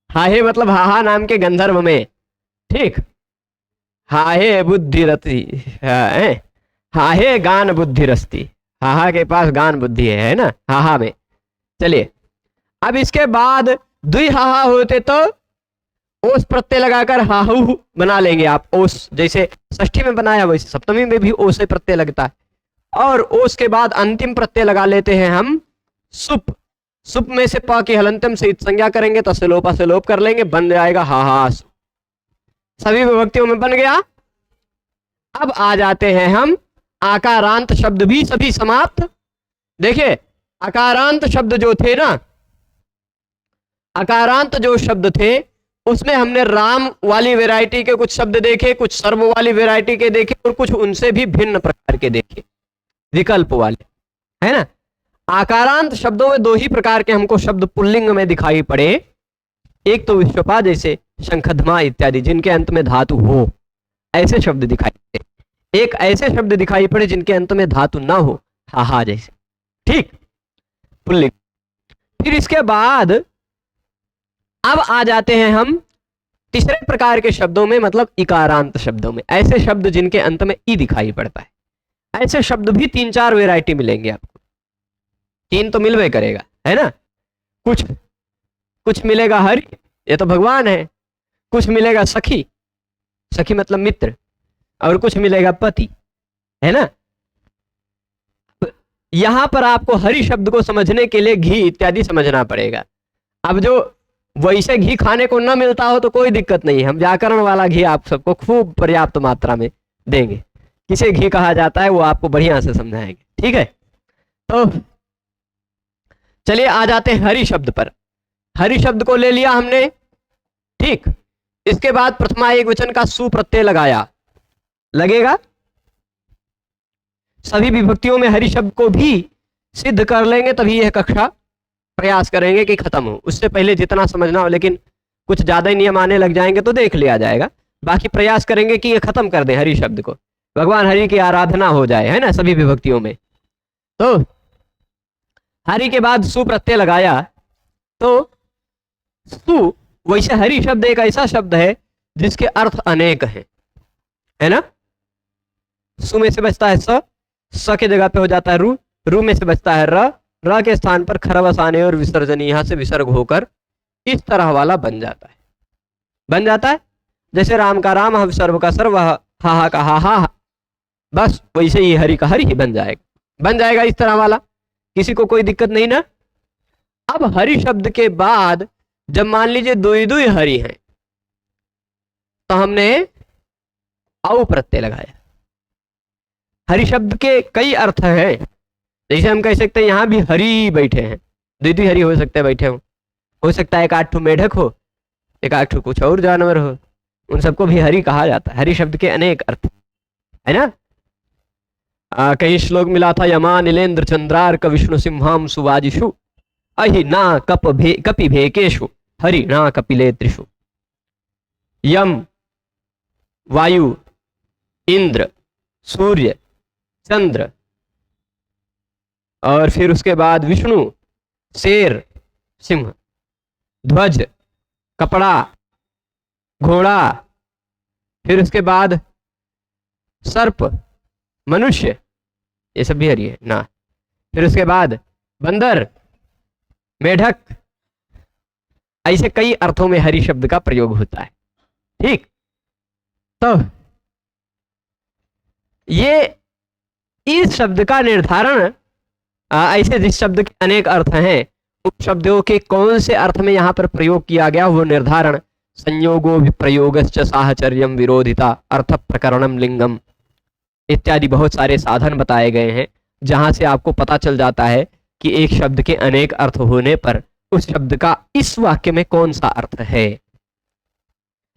हाहे मतलब हाहा नाम के गंधर्व में, ठीक। हाहे बुद्धिरति है, हाहे गान बुद्धिरस्ति, हाहा के पास गान बुद्धि है ना, हाहा में। चलिए अब इसके बाद द्वि हाहा होते तो ओस प्रत्यय लगाकर हाहू बना लेंगे आप। ओस जैसे षष्ठी में बनाया वैसे सप्तमी में भी ओस प्रत्यय लगता है। और ओस के बाद अंतिम प्रत्यय लगा लेते हैं हम सुप। सुप में से प की हलंतम से इत संज्ञा करेंगे तो सिलोपा से लोप कर लेंगे, बन जाएगा हाहा। सभी विभक्तियों में बन गया। अब आ जाते हैं हम आकारांत शब्द भी सभी समाप्त। देखिए आकारांत शब्द जो थे ना, आकारांत जो शब्द थे उसमें हमने राम वाली वैरायटी के कुछ शब्द देखे, कुछ सर्व वाली वैरायटी के देखे और कुछ उनसे भी भिन्न प्रकार के देखे, विकल्प वाले, है ना। आकारांत शब्दों में दो ही प्रकार के हमको शब्द पुल्लिंग में दिखाई पड़े। एक तो विश्वपा जैसे शंखध्मा इत्यादि जिनके अंत में धातु हो, ऐसे शब्द दिखाई पड़े। एक ऐसे शब्द दिखाई पड़े जिनके अंत में धातु ना हो, हाहा जैसे, ठीक, पुल्लिंग। फिर इसके बाद अब आ जाते हैं हम तीसरे प्रकार के शब्दों में, मतलब इकारांत शब्दों में, ऐसे शब्द जिनके अंत में ई दिखाई पड़ता है। ऐसे शब्द भी 3-4 वैरायटी मिलेंगे आपको, 3 तो मिलवे करेगा, है ना। कुछ मिलेगा हरि, ये तो भगवान है। कुछ मिलेगा सखी, सखी मतलब मित्र, और कुछ मिलेगा पति, है ना। यहां पर आपको हरि शब्द को समझने के लिए घी इत्यादि समझना पड़ेगा। अब जो वैसे घी खाने को न मिलता हो तो कोई दिक्कत नहीं है, हम व्याकरण वाला घी आप सबको खूब पर्याप्त मात्रा में देंगे। किसे घी कहा जाता है वो आपको बढ़िया से समझाएंगे, ठीक है। तो चलिए आ जाते हैं हरि शब्द पर। हरि शब्द को ले लिया हमने, ठीक। इसके बाद प्रथमा एक वचन का सु प्रत्यय लगाया, लगेगा। सभी विभक्तियों में हरि शब्द को भी सिद्ध कर लेंगे तभी यह कक्षा प्रयास करेंगे कि खत्म हो। उससे पहले जितना समझना हो, लेकिन कुछ ज्यादा ही नियम आने लग जाएंगे तो देख लिया जाएगा। बाकी प्रयास करेंगे कि ये खत्म कर दें हरि शब्द को, भगवान हरि की आराधना हो जाए, है ना, सभी विभक्तियों में। तो हरि के बाद सु प्रत्यय लगाया तो सु, वैसे हरि शब्द एक ऐसा शब्द है जिसके अर्थ अनेक हैं, है ना। सु में से बचता है स के जगह पे हो जाता है रू में से बचता है र के स्थान पर खरवस आने और विसर्जन यहां से विसर्ग होकर इस तरह वाला बन जाता है। जैसे राम का राम, सर्व का सर्व, हा का हा, बस वैसे ही हरि का हरि ही बन जाएगा इस तरह वाला। किसी को कोई दिक्कत नहीं ना। अब हरि शब्द के बाद जब मान लीजिए दुई हरि हैं तो हमने औ प्रत्यय लगाया। हरि शब्द के कई अर्थ हैं, जैसे हम कह सकते हैं यहां भी हरि बैठे हैं, द्वितीय हरि हो सकते हैं बैठे हो सकता है एक आठ मेढक हो, एक आठ कुछ और जानवर हो, उन सबको भी हरि कहा जाता है। हरि शब्द के अनेक अर्थ, है ना। कई श्लोक मिला था, यमा नीलेन्द्र चंद्रार्क विष्णु सिंहाम सुवाजिषु अहि ना कपि भेकेशु हरि ना कपिलेत्रिषु। यम, वायु, इंद्र, सूर्य, चंद्र, और फिर उसके बाद विष्णु, शेर, सिंह, ध्वज, कपड़ा, घोड़ा, फिर उसके बाद सर्प, मनुष्य, ये सब भी हरि है ना। फिर उसके बाद बंदर, मेढक, ऐसे कई अर्थों में हरि शब्द का प्रयोग होता है, ठीक। तो ये इस शब्द का निर्धारण, ऐसे जिस शब्द के अनेक अर्थ हैं उन शब्दों के कौन से अर्थ में यहां पर प्रयोग किया गया वो निर्धारण संयोगो विप्रयोगश्च साहचर्यम विरोधिता अर्थ प्रकरणम लिंगम इत्यादि बहुत सारे साधन बताए गए हैं, जहां से आपको पता चल जाता है कि एक शब्द के अनेक अर्थ होने पर उस शब्द का इस वाक्य में कौन सा अर्थ है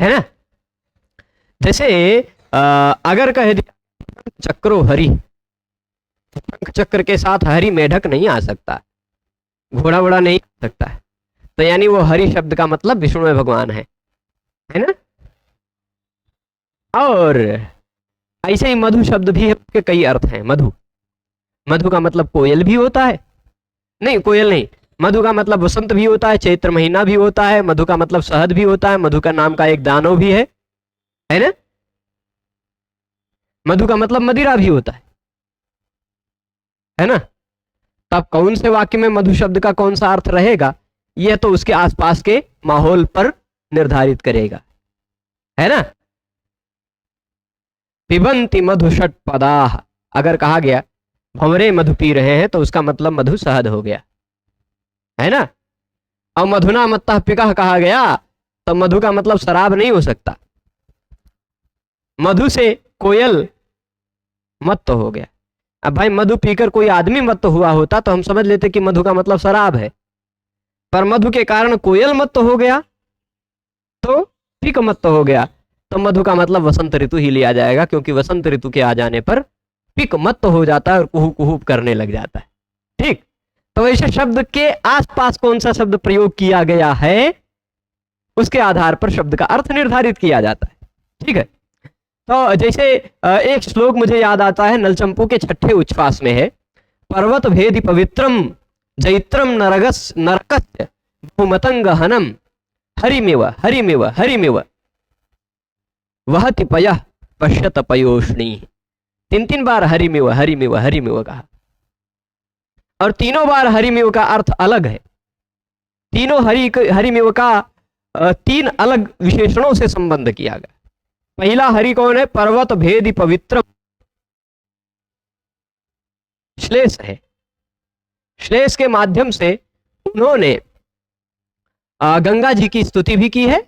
ना। जैसे अगर कह दिया चक्रो हरि, शंख चक्र के साथ हरि मेढक नहीं आ सकता, घोड़ा वोड़ा नहीं आ सकता है, तो यानी वो हरि शब्द का मतलब विष्णु भगवान है ना। और ऐसे ही मधु शब्द भी है, के कई अर्थ हैं। मधु, मधु का मतलब कोयल भी होता है, नहीं कोयल नहीं, मधु का मतलब वसंत भी होता है, चैत्र महीना भी होता है, मधु का मतलब शहद भी होता है, मधु का नाम का एक दानव भी है ना। मधु का मतलब मदिरा भी होता है ना। तब कौन से वाक्य में मधु शब्द का कौन सा अर्थ रहेगा, यह तो उसके आसपास के माहौल पर निर्धारित करेगा, है ना। पिबंती मधु षट्पदाः, अगर कहा गया भंवरे मधु पी रहे हैं तो उसका मतलब मधु शहद हो गया, है ना। और मधुना मत्तः पिकः कहा गया तो मधु का मतलब शराब नहीं हो सकता। मधु से कोयल मत्त हो गया। अब भाई मधु पीकर कोई आदमी मत्त हुआ होता तो हम समझ लेते कि मधु का मतलब शराब है, पर मधु के कारण कोयल मत्त हो गया तो पिक मत्त हो गया, तो मधु का मतलब वसंत ऋतु ही लिया जाएगा, क्योंकि वसंत ऋतु के आ जाने पर पिक मत्त हो जाता है और कुहू कुहू करने लग जाता है। ठीक, तो ऐसे शब्द के आसपास कौन सा शब्द प्रयोग किया गया है उसके आधार पर शब्द का अर्थ निर्धारित किया जाता है। ठीक है, तो जैसे एक श्लोक मुझे याद आता है, नलचंपू के छठे उच्छ्वास में है, पर्वत भेदि पवित्रम जैत्रम नरगस नरकस्य भूमतंग हनम हरिमेव हरिमेव हरिमेव वहति पयः पश्यत पयोष्णी। तीन तीन बार हरिमेव हरिमेव हरिमेव कहा, और तीनों बार हरिमेव का अर्थ अलग है। तीनों हरिमेव का तीन अलग विशेषणों से संबंध किया गया। पहला हरि कौन है? पर्वत भेदि पवित्र श्लेष है। श्लेष के माध्यम से उन्होंने गंगा जी की स्तुति भी की है,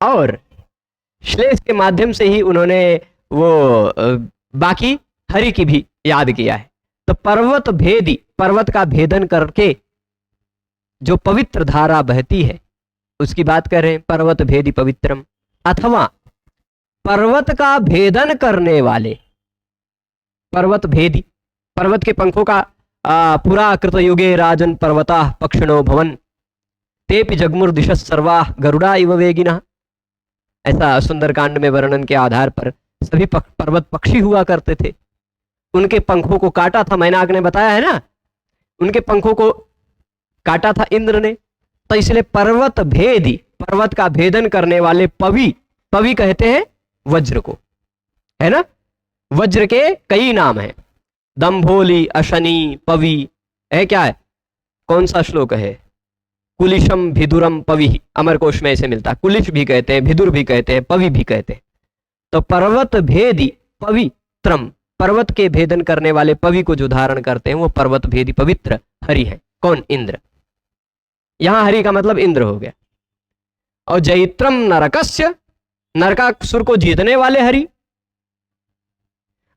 और श्लेष के माध्यम से ही उन्होंने वो बाकी हरि की भी याद किया है। तो पर्वत भेदी, पर्वत का भेदन करके जो पवित्र धारा बहती है उसकी बात कर रहे हैं, पर्वत भेदी पवित्रम। अथवा पर्वत का भेदन करने वाले, पर्वत भेदी, पर्वत के पंखों का पुरा कृतयुगे राजन पर्वता पक्षिणो भवन तेपि जगमुर्दिशः सर्वाः गरुड़ा इव वेगिनः। ऐसा सुंदरकांड में वर्णन के आधार पर सभी पर्वत पक्षी हुआ करते थे। उनके पंखों को काटा था, मैनाक ने बताया है ना, उनके पंखों को काटा था इंद्र ने। तो इसलिए पर्वत भेदी, पर्वत का भेदन करने वाले पवि, पवि कहते हैं वज्र को, है ना। वज्र के कई नाम हैं, दंभोली, अशनी, पवि है। क्या है, कौन सा श्लोक है? कुलिशम भिदुरम पवि, अमरकोश में ऐसे मिलता है। कुलिश भी कहते हैं, भिदुर भी कहते हैं, पवि भी कहते हैं। तो पर्वत भेदी पवित्रम, पर्वत के भेदन करने वाले पवि को जो धारण करते हैं वो पर्वत भेदी पवित्र हरि है। कौन? इंद्र। यहां हरि का मतलब इंद्र हो गया। और जैत्रम नरकस्य, नरकासुर को जीतने वाले हरि।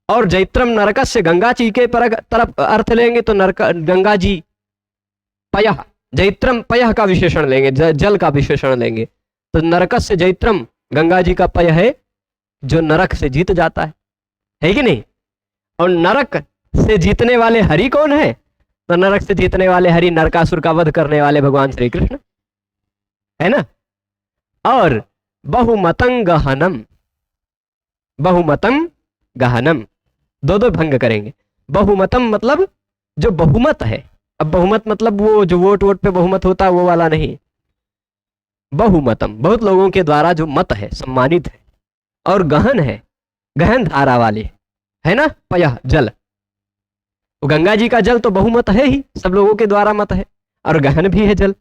और जैत्रम नरकस्य, गंगा जी के तरफ अर्थ लेंगे तो नरक गंगा जी। पयः, जैत्रम पयः का विशेषण लेंगे, जल का विशेषण लेंगे तो नरकस्य जैत्रम, गंगा जी का पय है जो नरक से जीत जाता है कि नहीं। और नरक से जीतने वाले हरि कौन है? तो नरक से जीतने वाले हरि नरकासुर का वध करने वाले भगवान श्री कृष्ण, है ना। और बहुमतं गहनम, बहुमतं गहनम, दो दो भंग करेंगे। बहुमतम मतलब जो बहुमत है। अब बहुमत मतलब वो जो वोट वोट पे बहुमत होता है वो वाला नहीं। बहुमतम, बहुत लोगों के द्वारा जो मत है, सम्मानित है। और गहन है, गहन धारा वाले, है ना। पयः, जल, वो गंगा जी का जल तो बहुमत है ही, सब लोगों के द्वारा मत है, और गहन भी है जल।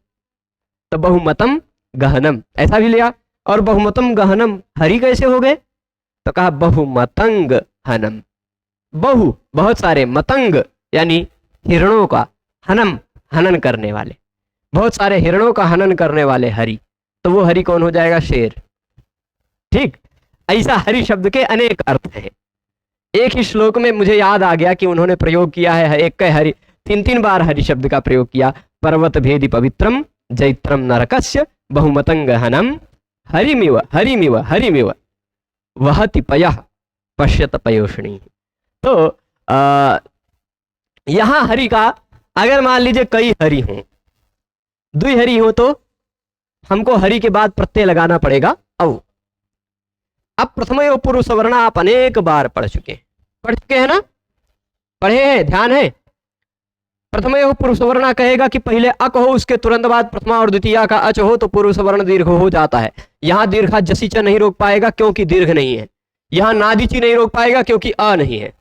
तो बहुमतम गहनम ऐसा भी लिया। और बहुमतम गहनम हरि कैसे हो गए? तो कहा बहुमतंग हनम, बहु बहुत सारे, मतंग यानी हिरणों का, हनम हनन करने वाले, बहुत सारे हिरणों का हनन करने वाले हरि। तो वो हरि कौन हो जाएगा? शेर। ठीक, ऐसा हरि शब्द के अनेक अर्थ हैं। एक ही श्लोक में मुझे याद आ गया कि उन्होंने प्रयोग किया है एक के हरि, तीन तीन बार हरि शब्द का प्रयोग किया। पर्वत भेदी पवित्रम जैत्रम नरकस्य बहुमतंग हनम हरिमिव हरिमिव हरिमिव वहति पयः पश्यत पयोष्णी। तो यहां हरि का, अगर मान लीजिए कई हरि हों, दुई हरि हो, तो हमको हरि के बाद प्रत्यय लगाना पड़ेगा औ। अब प्रथम पुरुष सवर्ण आप अनेक बार पढ़ चुके हैं, ना, पढ़े हैं, ध्यान है। प्रथम पुरुष सवर्ण कहेगा कि पहले अक हो, उसके तुरंत बाद प्रथमा और द्वितीया का अच हो तो पुरुष सवर्ण दीर्घ हो जाता है। यहां दीर्घा जसीच नहीं रोक पाएगा क्योंकि दीर्घ नहीं है। यहां नादिची नहीं रोक पाएगा क्योंकि अ नहीं है।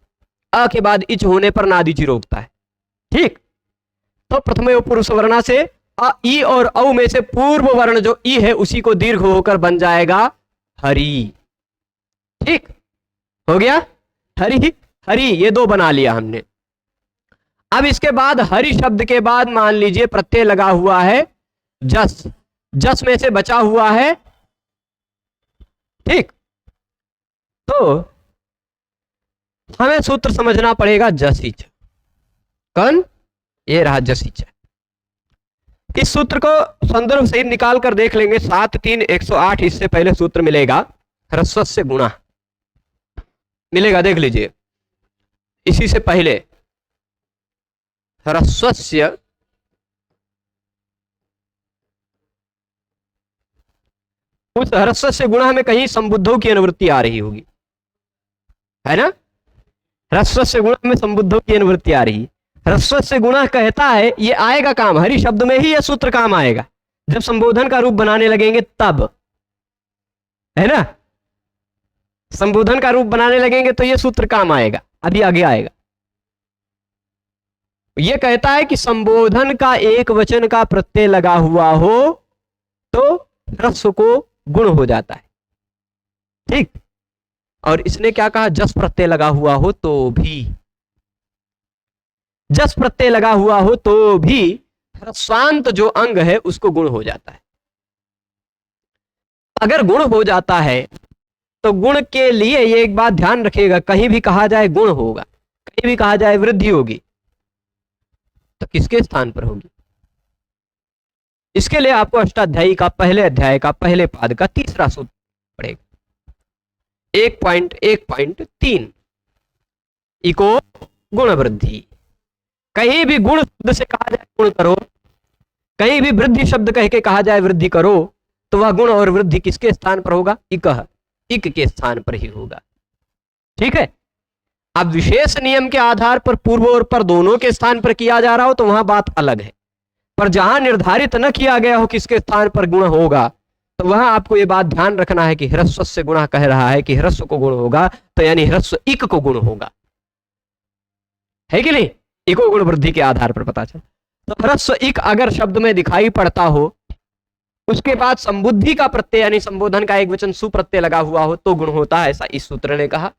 अ के बाद इच होने पर नादिची रोकता है। ठीक, तो प्रथम पुरुष वर्ण से अ, ई और औ में से पूर्व वर्ण जो ई है उसी को दीर्घ होकर बन जाएगा हरि। ठीक हो गया, हरि हरि, ये दो बना लिया हमने। अब इसके बाद हरि शब्द के बाद मान लीजिए प्रत्यय लगा हुआ है जस, जस में से बचा हुआ है। ठीक, तो हमें सूत्र समझना पड़ेगा जसीच। कौन? ये रहा जसीच। इस सूत्र को संदर्भ सहित निकाल कर देख लेंगे। 7-3-108 इससे पहले सूत्र मिलेगा ह्रस्व से गुणा मिलेगा, देख लीजिए। इसी से पहले ह्रस्वस्य उस ह्रस्व से गुणा में कहीं संबुद्धों की अनुवृत्ति आ रही होगी, है ना। ह्रस्व से गुणा में संबुद्धों की अनुवृत्ति आ रही। ह्रस्व से गुणा कहता है ये आएगा काम, हरि शब्द में ही यह सूत्र काम आएगा जब संबोधन का रूप बनाने लगेंगे तब, है ना। संबोधन का रूप बनाने लगेंगे तो यह सूत्र काम आएगा, अभी आगे आएगा। यह कहता है कि संबोधन का एक वचन का प्रत्यय लगा हुआ हो तो ह्रस्व को गुण हो जाता है। ठीक, और इसने क्या कहा, जस प्रत्यय लगा हुआ हो तो भी, जस प्रत्यय लगा हुआ हो तो भी ह्रस्वांत जो अंग है उसको गुण हो जाता है। अगर गुण हो जाता है तो गुण के लिए ये एक बात ध्यान रखिएगा, कहीं भी कहा जाए गुण होगा, कहीं भी कहा जाए वृद्धि होगी, तो किसके स्थान पर होगी। इसके लिए आपको अष्टाध्यायी का पहले अध्याय का पहले पाद का तीसरा सूत्र पड़ेगा, 1.1.3 इको गुण वृद्धि। कहीं भी गुण शब्द से कहा जाए गुण करो, कहीं भी वृद्धि शब्द कह के कहा जाए वृद्धि करो, तो वह गुण और वृद्धि किसके स्थान पर होगा, इकह, इक के स्थान पर ही होगा। ठीक है। अब विशेष नियम के आधार पर पूर्व और पर दोनों के स्थान पर किया जा रहा हो तो वहां बात अलग है, पर जहां निर्धारित न किया गया हो किसके स्थान पर गुण होगा तो वहां आपको यह बात ध्यान रखना है कि ह्रस्व से गुणा कह रहा है कि ह्रस्व को गुण होगा, तो यानी ह्रस्व इक को गुण होगा, है कि नहीं। इको गुण वृद्धि के आधार पर पता चल, तो ह्रस्व इक अगर शब्द में दिखाई पड़ता हो, उसके बाद संबुद्धि का प्रत्यय यानी संबोधन का एक वचन सुप्रत्यय लगा हुआ हो तो गुण होता है, ऐसा इस सूत्र ने कहा।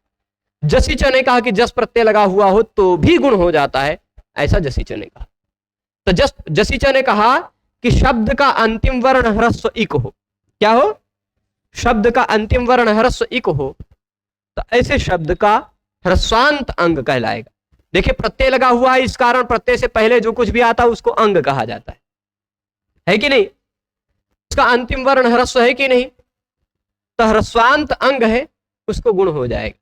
जसीच ने कहा कि जस प्रत्यय लगा हुआ हो तो भी गुण हो जाता है, ऐसा जसीच ने कहा। तो जसीच ने कहा कि शब्द का अंतिम वर्ण ह्रस्व इक हो, क्या हो, शब्द का अंतिम वर्ण ह्रस्व इक हो तो ऐसे शब्द का ह्रस्वांत अंग कहलाएगा। देखिए प्रत्यय लगा हुआ है, इस कारण प्रत्यय से पहले जो कुछ भी आता है उसको अंग कहा जाता है कि नहीं। उसका अंतिम वर्ण ह्रस्व है कि नहीं, तो ह्रस्वांत अंग है उसको गुण हो जाएगा।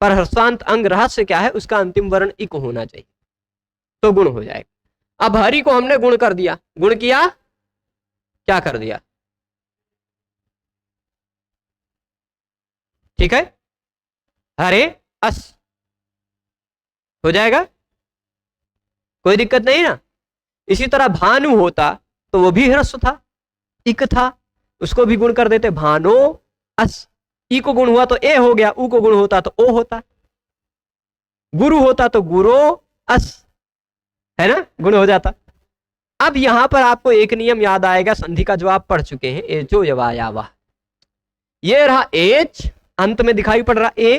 पर ह्रस्वांत अंग रहस्य क्या है, उसका अंतिम वर्ण इक होना चाहिए तो गुण हो जाएगा। अब हरि को हमने गुण कर दिया, गुण किया, क्या कर दिया, ठीक है, हरे अस हो जाएगा, कोई दिक्कत नहीं ना। इसी तरह भानु होता तो वो भी ह्रस्व था, इक था, उसको भी गुण कर देते, भानो अस। ई को गुण हुआ तो ए हो गया, उ को गुण होता तो ओ होता, गुरु होता तो गुरो अस, है ना, गुण हो जाता। अब यहां पर आपको एक नियम याद आएगा संधि का जो आप पढ़ चुके हैं, एचो यवायावा। ये रहा एच, अंत में दिखाई पड़ रहा ए,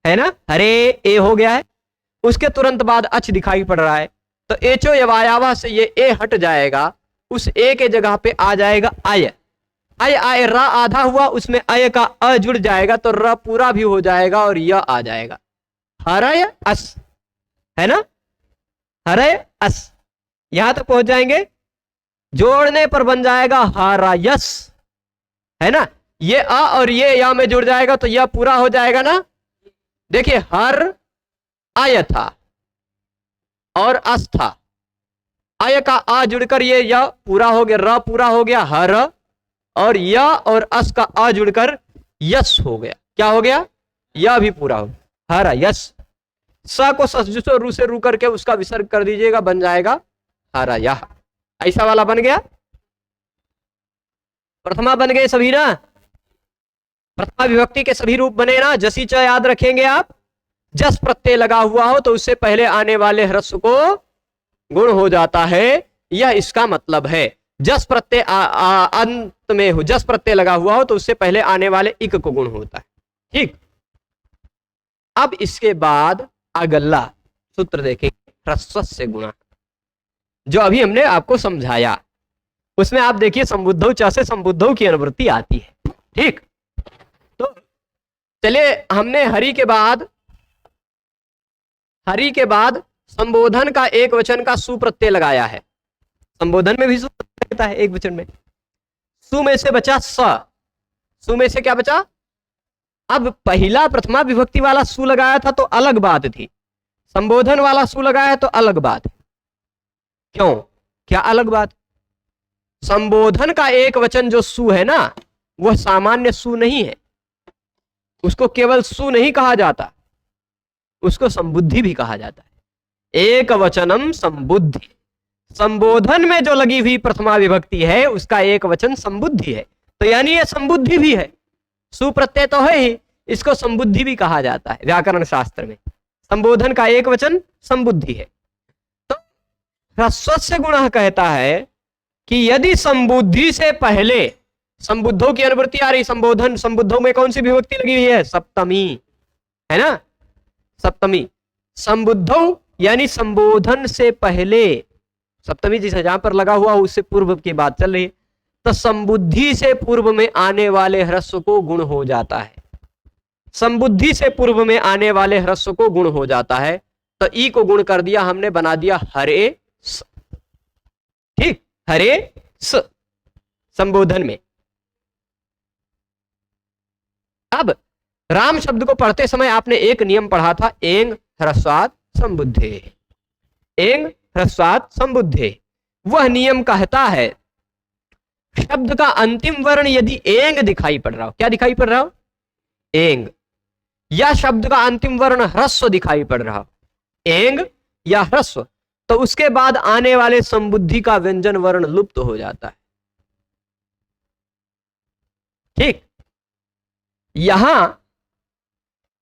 है ना, हरे ए हो गया है, उसके तुरंत बाद अच दिखाई पड़ रहा है, तो एचो यवायावा से ये ए हट जाएगा, उस ए के जगह पे आ जाएगा अय। अय आए, रा आधा हुआ, उसमें अय का अ जुड़ जाएगा तो र पूरा भी हो जाएगा और य आ जाएगा, हरय अस, है ना, हरय अस। यहां तक पहुंच जाएंगे, जोड़ने पर बन जाएगा हरयस, है ना। ये अ और ये या में जुड़ जाएगा तो यह पूरा हो जाएगा ना। देखिए हर आय था और अस था, आय का आ जुड़कर ये य पूरा हो गया, र पूरा हो गया हर, और य और अस का आ जुड़कर यस हो गया। क्या हो गया? यह भी पूरा हो गया, हरा यस। स को ससजुसो रू से रू करके उसका विसर्ग कर दीजिएगा, बन जाएगा हरा यह। ऐसा वाला बन गया। प्रथमा बन गए सभी ना, प्रथमा विभक्ति के सभी रूप बने ना। जसी च याद रखेंगे आप, जस प्रत्यय लगा हुआ हो तो उससे पहले आने वाले ह्रस्व को गुण हो जाता है, यह इसका मतलब है। जस प्रत्यय अंत में हो, जस प्रत्यय लगा हुआ हो तो उससे पहले आने वाले इक को गुण होता है। ठीक, अब इसके बाद अगला सूत्र देखेंगे, ह्रस्व से गुणा, जो अभी हमने आपको समझाया। उसमें आप देखिए संबुद्धौ च से संबुद्धौ की अनुवृत्ति आती है। ठीक, तो चलिए, हमने हरि के बाद संबोधन का एक वचन का सु प्रत्यय लगाया है। संबोधन में भी सु प्रत्यय रहता है एक वचन में। सु में से बचा स, सु में से क्या बचा? अब पहला प्रथमा विभक्ति वाला सु लगाया था तो अलग बात थी, संबोधन वाला सु लगाया तो अलग बात। क्यों, क्या अलग बात? संबोधन का एक वचन जो सु है ना, वह सामान्य सु नहीं है, उसको केवल सु नहीं कहा जाता, उसको संबुद्धि भी कहा जाता है। एक वचनम संबुद्धि, संबोधन में जो लगी हुई प्रथमा विभक्ति है उसका एक वचन संबुद्धि है, तो यानी ये संबुद्धि भी है। सुप्रत्यय तो है ही, इसको संबुद्धि भी कहा जाता है व्याकरण शास्त्र में। संबोधन का एक वचन संबुद्धि है। तो ह्रस्व से गुणः कहता है कि यदि संबुद्धि से पहले संबुद्धों की अनुवृत्ति आ रही, संबोधन संबुद्धों में कौन सी विभक्ति लगी हुई है? सप्तमी, है ना, सप्तमी। संबुद्धौ यानी संबोधन से पहले, सप्तमी जिसे जहां पर लगा हुआ उससे पूर्व की बात चल रही है, तो संबुद्धि से पूर्व में आने वाले ह्रस्व को गुण हो जाता है। संबुद्धि से पूर्व में आने वाले ह्रस्व को गुण हो जाता है, तो ई को गुण कर दिया हमने, बना दिया हरे स। ठीक, हरे स संबोधन में। अब राम शब्द को पढ़ते समय आपने एक नियम पढ़ा था, एंग ह्रस्वात् संबुद्धे, एंग ह्रस्वात् संबुद्धे। वह नियम कहता है शब्द का अंतिम वर्ण यदि एंग दिखाई पड़ रहा हो, क्या दिखाई पड़ रहा हो? एंग, या शब्द का अंतिम वर्ण ह्रस्व दिखाई पड़ रहा हो, एंग या ह्रस्व, तो उसके बाद आने वाले संबुद्धि का व्यंजन वर्ण लुप्त हो जाता है। ठीक,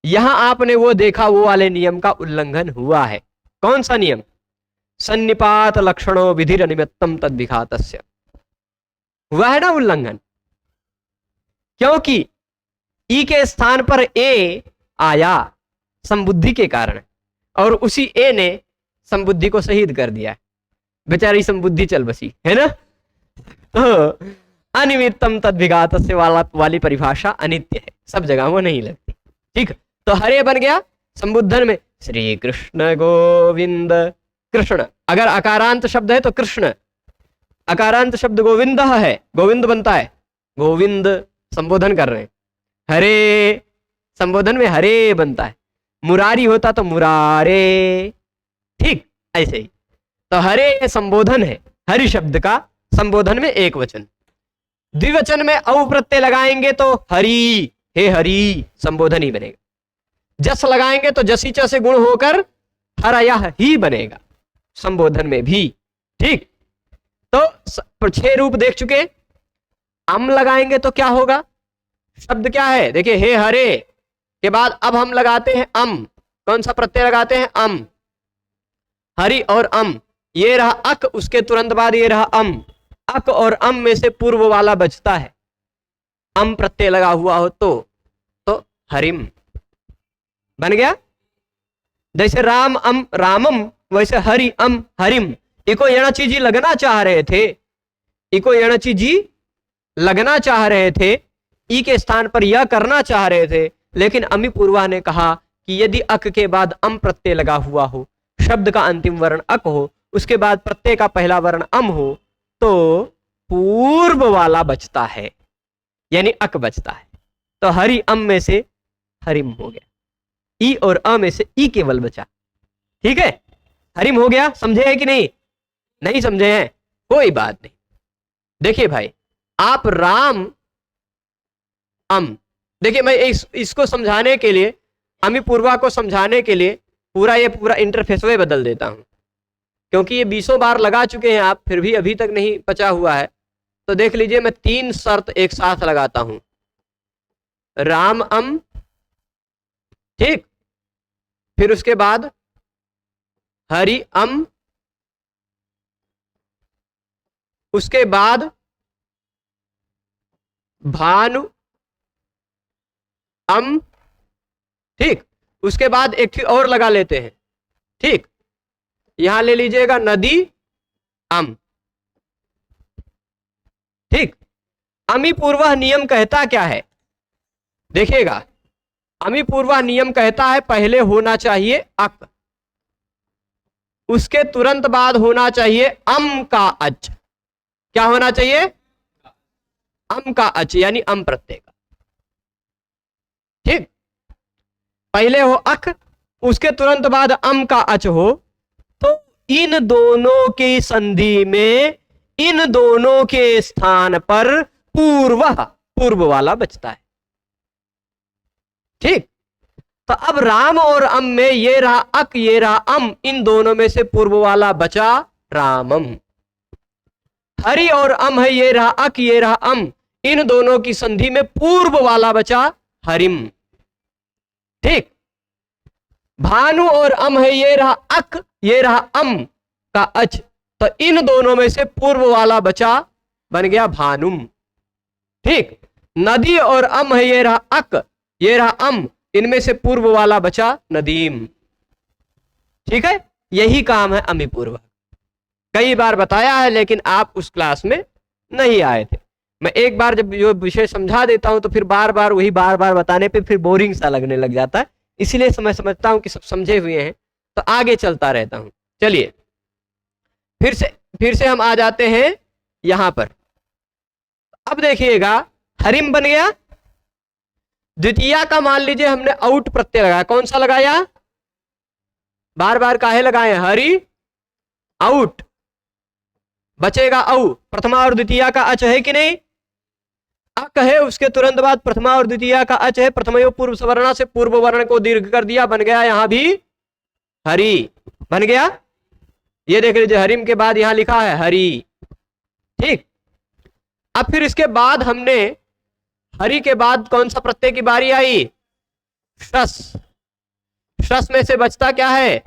यहां आपने वो देखा, वो वाले नियम का उल्लंघन हुआ है। कौन सा नियम? सन्निपात लक्षणों विधिर निमित्तम तद्विघातस्य, हुआ है ना उल्लंघन। क्योंकि ई के स्थान पर ए आया संबुद्धि के कारण, और उसी ए ने संबुद्धि को शहीद कर दिया, बेचारी संबुद्धि चल बसी, है ना। तो अनिमित्तम तद्विघातस्य वाली परिभाषा अनित्य है, सब जगह वो नहीं लगती। ठीक, तो हरे बन गया संबुद्धन में श्री कृष्ण गोविंद, कृष्ण। अगर अकारांत शब्द है तो कृष्ण, अकारांत शब्द गोविंद है, गोविंद बनता है, गोविंद संबोधन कर रहे हैं। हरे संबोधन में हरे बनता है, मुरारी होता तो मुरारे। ठीक, ऐसे ही तो हरे संबोधन है, हरि शब्द का संबोधन में एक वचन। द्विवचन में औ प्रत्यय लगाएंगे तो हरि, हे हरि संबोधन ही बनेगा। जस लगाएंगे तो जसी च से गुण होकर हरया ही बनेगा संबोधन में भी। ठीक, तो 6 रूप देख चुके। अम लगाएंगे तो क्या होगा? शब्द क्या है? देखिए, हे हरे के बाद अब हम लगाते हैं अम। कौन सा प्रत्यय लगाते हैं? अम। हरि और अम, ये रहा अक, उसके तुरंत बाद ये रहा अम। अक और अम में से पूर्व वाला बचता है, अम प्रत्यय लगा हुआ हो तो हरिम बन गया। जैसे राम अम रामम, वैसे हरि अम हरिम। इको यणाची जी लगना चाह रहे थे, इको यणाची जी लगना चाह रहे थे, ई के स्थान पर यह करना चाह रहे थे, लेकिन अमी पूर्वा ने कहा कि यदि अक के बाद अम प्रत्यय लगा हुआ हो, शब्द का अंतिम वर्ण अक हो, उसके बाद प्रत्यय का पहला वर्ण अम हो, तो पूर्व वाला बचता है, यानी अक बचता है। तो हरि अम में से हरिम हो गया, ई और अ में से ई केवल बचा। ठीक है, हरिम हो गया। समझे है कि नहीं? नहीं समझे हैं, कोई बात नहीं। देखिए भाई, आप राम अम देखिए मैं इसको समझाने के लिए, अमी पूर्वा को समझाने के लिए ये पूरा इंटरफेस बदल देता हूं, क्योंकि ये 20 बार लगा चुके हैं आप, फिर भी अभी तक नहीं पचा हुआ है। तो देख लीजिए, मैं 3 शर्त एक साथ लगाता हूं। राम अम, ठीक, फिर उसके बाद हरि अम, उसके बाद भानु अम, ठीक, उसके बाद एक चीज और लगा लेते हैं, ठीक, यहां ले लीजिएगा नदी अम, ठीक। अमी पूर्व नियम कहता क्या है, देखिएगा, अमी पूर्व नियम कहता है पहले होना चाहिए अक, उसके तुरंत बाद होना चाहिए अम का अच। क्या होना चाहिए? अम का अच, यानी अम प्रत्यय का, ठीक। पहले हो अक, उसके तुरंत बाद अम का अच हो, तो इन दोनों की संधि में इन दोनों के स्थान पर पूर्व वाला बचता है, ठीक। तो अब राम और अम में ये रहा अक, ये रहा अम, इन दोनों में से पूर्व वाला बचा रामम। हरि और अम है, ये रहा अक, ये रहा अम, इन दोनों की संधि में पूर्व वाला बचा हरिम, ठीक। भानु और अम है, ये रहा अक, ये रहा अम का अच, तो इन दोनों में से पूर्व वाला बचा, बन गया भानुम, ठीक। नदी और अम है, ये रहा अक, ये रहा अम, इनमें से पूर्व वाला बचा नदीम, ठीक है। यही काम है अमी पूर्व। कई बार बताया है, लेकिन आप उस क्लास में नहीं आए थे। मैं एक बार जब जो विषय समझा देता हूं तो फिर बार बार बताने पे फिर बोरिंग सा लगने लग जाता है, इसलिए मैं समझता हूं कि सब समझे हुए हैं तो आगे चलता रहता हूं। चलिए फिर से हम आ जाते हैं यहां पर। अब देखिएगा, हरिम बन गया, द्वितीया का मान लीजिए हमने आउट प्रत्यय लगाया, कौन सा लगाया? बार बार काहे लगाए? हरि आउट, बचेगा औ, प्रथमा और द्वितीया का अच है कि नहीं? अक है, उसके तुरंत बाद प्रथमा और द्वितीया का अच है, प्रथमयो पूर्व सवर्णा से पूर्व वर्ण को दीर्घ कर दिया, बन गया यहां भी हरि, बन गया। ये देख लीजिए, हरिम के बाद यहां लिखा है हरि, ठीक। अब फिर इसके बाद हमने हरि के बाद कौन सा प्रत्यय की बारी आई? शस। शस में से बचता क्या है?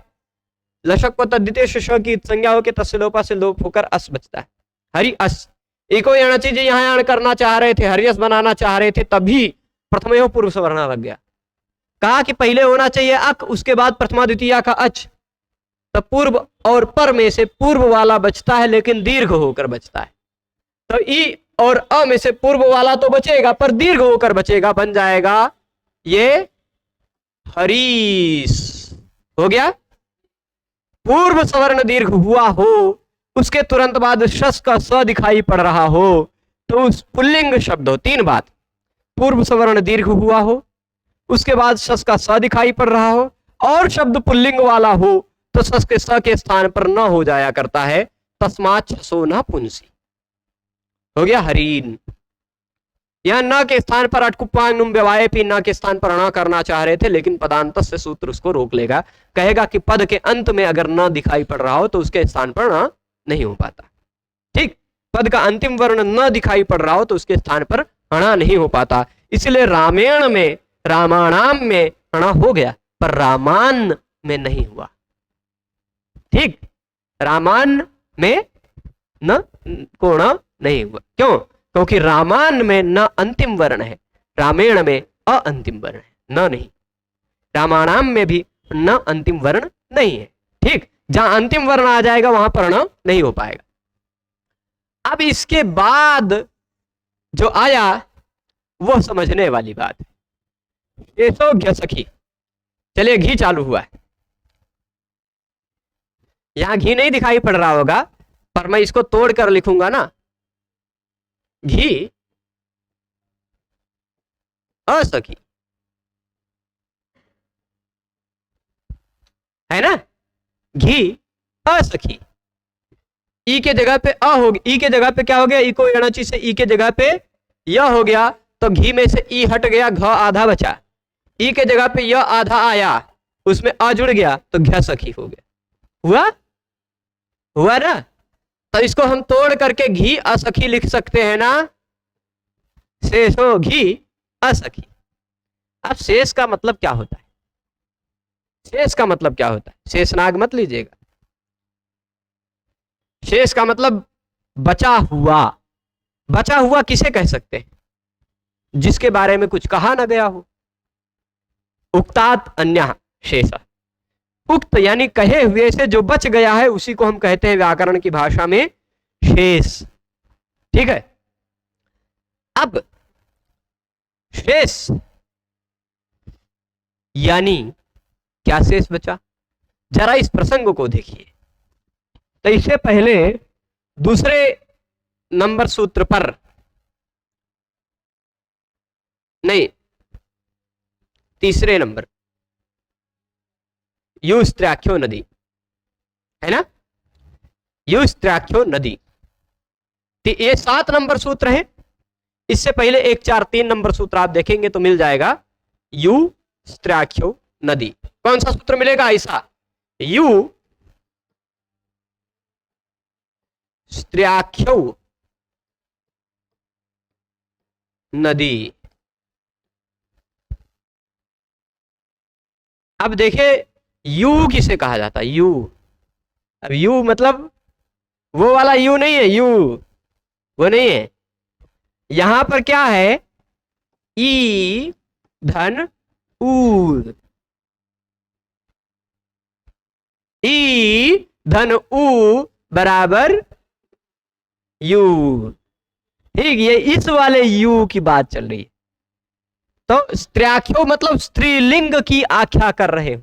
लशक को तद्धिते श की संज्ञा होकर तस्य लोपा से लोप होकर अस बचता है, हरि अस। एक और आना चीज यहां आन करना चाह रहे थे, हरियस बनाना चाह रहे थे, तभी प्रथमयो पूर्व सवर्णा लग गया। कहा कि पहले होना चाहिए अक, उसके बाद प्रथमा द्वितीया का अच, तो पूर्व और पर में से पूर्व वाला बचता है, लेकिन दीर्घ होकर बचता है। तो ई और अ में से पूर्व वाला तो बचेगा, पर दीर्घ होकर बचेगा, बन जाएगा ये हरीश, हो गया। पूर्व सवर्ण दीर्घ हुआ हो, उसके तुरंत बाद शस का स दिखाई पड़ रहा हो, तो उस पुल्लिंग शब्द हो, 3 बात, पूर्व सवर्ण दीर्घ हुआ हो, उसके बाद शस का स दिखाई पड़ रहा हो, और शब्द पुल्लिंग वाला हो, तो शस के स के स्थान पर न हो जाया करता है, तस्मात् छसो न पुंसी, हो गया हरीन। यहां न के स्थान पर अटकुपानुम व्यवाय भी न के स्थान पर न करना चाह रहे थे, लेकिन पदांत से सूत्र उसको रोक लेगा, कहेगा कि पद के अंत में अगर न दिखाई पड़ रहा हो तो उसके स्थान पर न नहीं हो पाता, ठीक। पद का अंतिम वर्ण न दिखाई पड़ रहा हो तो उसके स्थान पर अणा नहीं हो पाता, इसलिए रामायण में, रामाणाम में अणा हो गया, पर रामान में नहीं हुआ, ठीक। रामान में न कोण नहीं हुआ, क्यों? क्योंकि रामान में न अंतिम वर्ण है, रामायण में अंतिम वर्ण है, न नहीं। रामाणाम में भी न अंतिम वर्ण नहीं है, ठीक। जहां अंतिम वर्ण आ जाएगा वहां पर न नहीं हो पाएगा। अब इसके बाद जो आया वो समझने वाली बात है, शेषो घ्य सखी। चलिए, घी चालू हुआ है, यहां घी नहीं दिखाई पड़ रहा होगा, पर मैं इसको तोड़ कर लिखूंगा ना, घी असखी, है ना, घी असखी। ई के जगह पे अ हो गया, ई के जगह पे क्या हो गया? ई को अणाची से ई के जगह पे य हो गया, तो घी में से ई हट गया, घ आधा बचा, ई के जगह पे य आधा आया, उसमें अ जुड़ गया तो घ सखी हो गया। हुआ हुआ ना? तो इसको हम तोड़ करके घी असखी लिख सकते हैं ना, शेषो घी असखी। अब शेष का मतलब क्या होता है? शेष का मतलब क्या होता है? शेषनाग मत लीजिएगा। शेष का मतलब बचा हुआ। बचा हुआ किसे कह सकते हैं? जिसके बारे में कुछ कहा ना गया हो। उक्तात् अन्यः शेषः। उक्त यानी कहे हुए से जो बच गया है उसी को हम कहते हैं व्याकरण की भाषा में शेष। ठीक है। अब शेष यानी क्या शेष बचा, जरा इस प्रसंग को देखिए। तो इससे पहले दूसरे नंबर सूत्र पर, नहीं तीसरे नंबर, युस्त्राख्यो नदी है ना, युस्त्राख्यो नदी। तो ये 7 नंबर सूत्र है। इससे पहले 1 4 3 नंबर सूत्र आप देखेंगे तो मिल जाएगा, युस्त्राख्यो नदी। कौन सा सूत्र मिलेगा ऐसा? यु स्त्र्याख्यो नदी। अब देखिए यू किसे कहा जाता है? यू। अब यू मतलब वो वाला यू नहीं है, यू वो नहीं है। यहां पर क्या है? ई धन ऊ, ई धन ऊ बराबर यू। ठीक, ये इस वाले यू की बात चल रही है। तो स्त्र्याख्यो मतलब स्त्रीलिंग की आख्या कर रहे हो।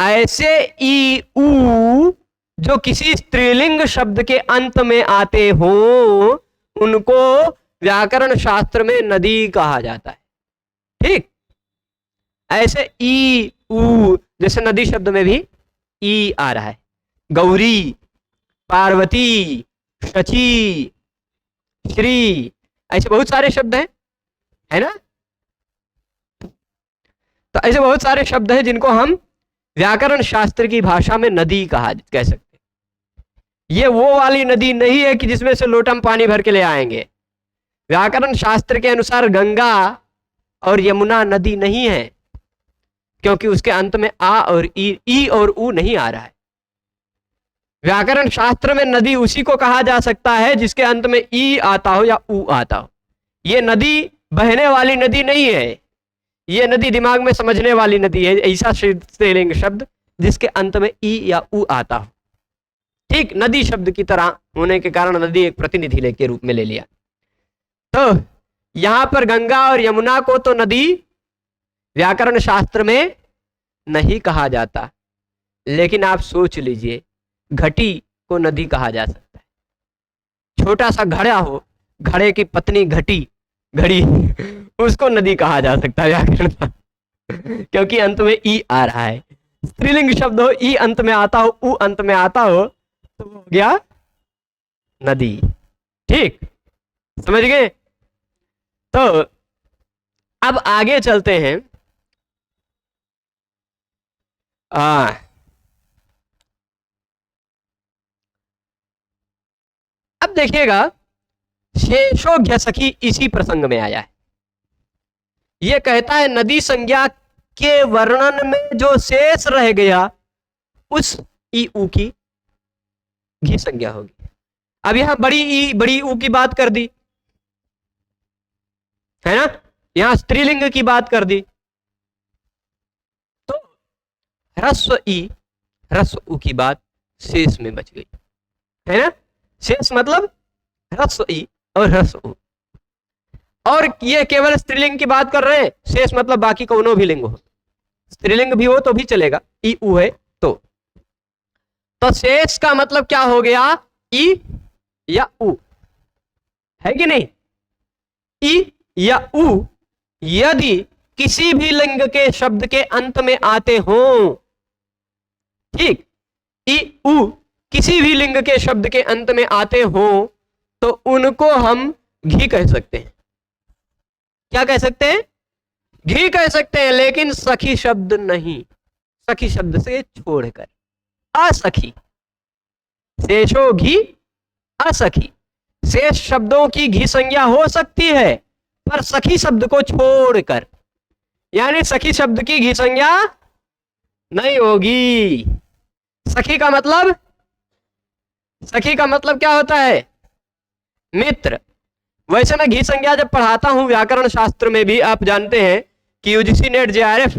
ऐसे ई ऊ जो किसी स्त्रीलिंग शब्द के अंत में आते हो उनको व्याकरण शास्त्र में नदी कहा जाता है। ठीक, ऐसे ई ऊ, जैसे नदी शब्द में भी ई आ रहा है। गौरी, पार्वती, शची, श्री, ऐसे बहुत सारे शब्द हैं, है ना। तो ऐसे बहुत सारे शब्द हैं जिनको हम व्याकरण शास्त्र की भाषा में नदी कह सकते हैं। ये वो वाली नदी नहीं है कि जिसमें से लोटा में पानी भर के ले आएंगे। व्याकरण शास्त्र के अनुसार गंगा और यमुना नदी नहीं है, क्योंकि उसके अंत में आ और ई और ऊ नहीं आ रहा है। व्याकरण शास्त्र में नदी उसी को कहा जा सकता है जिसके अंत में ई आता हो या ऊ आता हो। ये नदी बहने वाली नदी नहीं है, ये नदी दिमाग में समझने वाली नदी है। ऐसा स्त्रीलिंग शब्द जिसके अंत में ई या ऊ आता हो। ठीक, नदी शब्द की तरह होने के कारण नदी एक प्रतिनिधि के रूप में ले लिया। तो यहां पर गंगा और यमुना को तो नदी व्याकरण शास्त्र में नहीं कहा जाता, लेकिन आप सोच लीजिए घटी को नदी कहा जा सकता है। छोटा सा घड़ा हो, घड़े की पत्नी घटी, घड़ी, उसको नदी कहा जा सकता है व्याकरण का, क्योंकि अंत में ई आ रहा है। स्त्रीलिंग शब्द हो, ई अंत में आता हो, ऊ अंत में आता हो, तो हो गया नदी। ठीक, समझ गए। तो अब आगे चलते हैं। अब देखिएगा, शेषो घ्यसखी इसी प्रसंग में आया है। यह कहता है नदी संज्ञा के वर्णन में जो शेष रह गया उस ई ऊ की घी संज्ञा होगी। अब यहां बड़ी ई बड़ी ऊ की बात कर दी है ना, यहां स्त्रीलिंग की बात कर दी, तो ह्रस्व ई ह्रस्व ऊ की बात शेष में बच गई, है ना। शेष मतलब ह्रस्व ई और ह्रस्व ऊ, और ये केवल स्त्रीलिंग की बात कर रहे हैं। शेष मतलब बाकी कोनो भी लिंग हो, स्त्रीलिंग भी हो तो भी चलेगा, ई ऊ है तो शेष का मतलब क्या हो गया? ई या ऊ, है कि नहीं। ई या ऊ यदि किसी भी लिंग के शब्द के अंत में आते हो, ठीक, ई ऊ किसी भी लिंग के शब्द के अंत में आते हो तो उनको हम घी कह सकते हैं। क्या कह सकते हैं? घी कह सकते हैं, लेकिन सखी शब्द नहीं। सखी शब्द से छोड़कर असखी, शेषो घी असखी। शेष शब्दों की घी संज्ञा हो सकती है, पर सखी शब्द को छोड़कर, यानी सखी शब्द की घी संज्ञा नहीं होगी। सखी का मतलब, सखी का मतलब क्या होता है? मित्र। वैसे मैं घी संज्ञा जब पढ़ाता हूं व्याकरण शास्त्र में भी, आप जानते हैं कि यूजीसी नेट जेआरएफ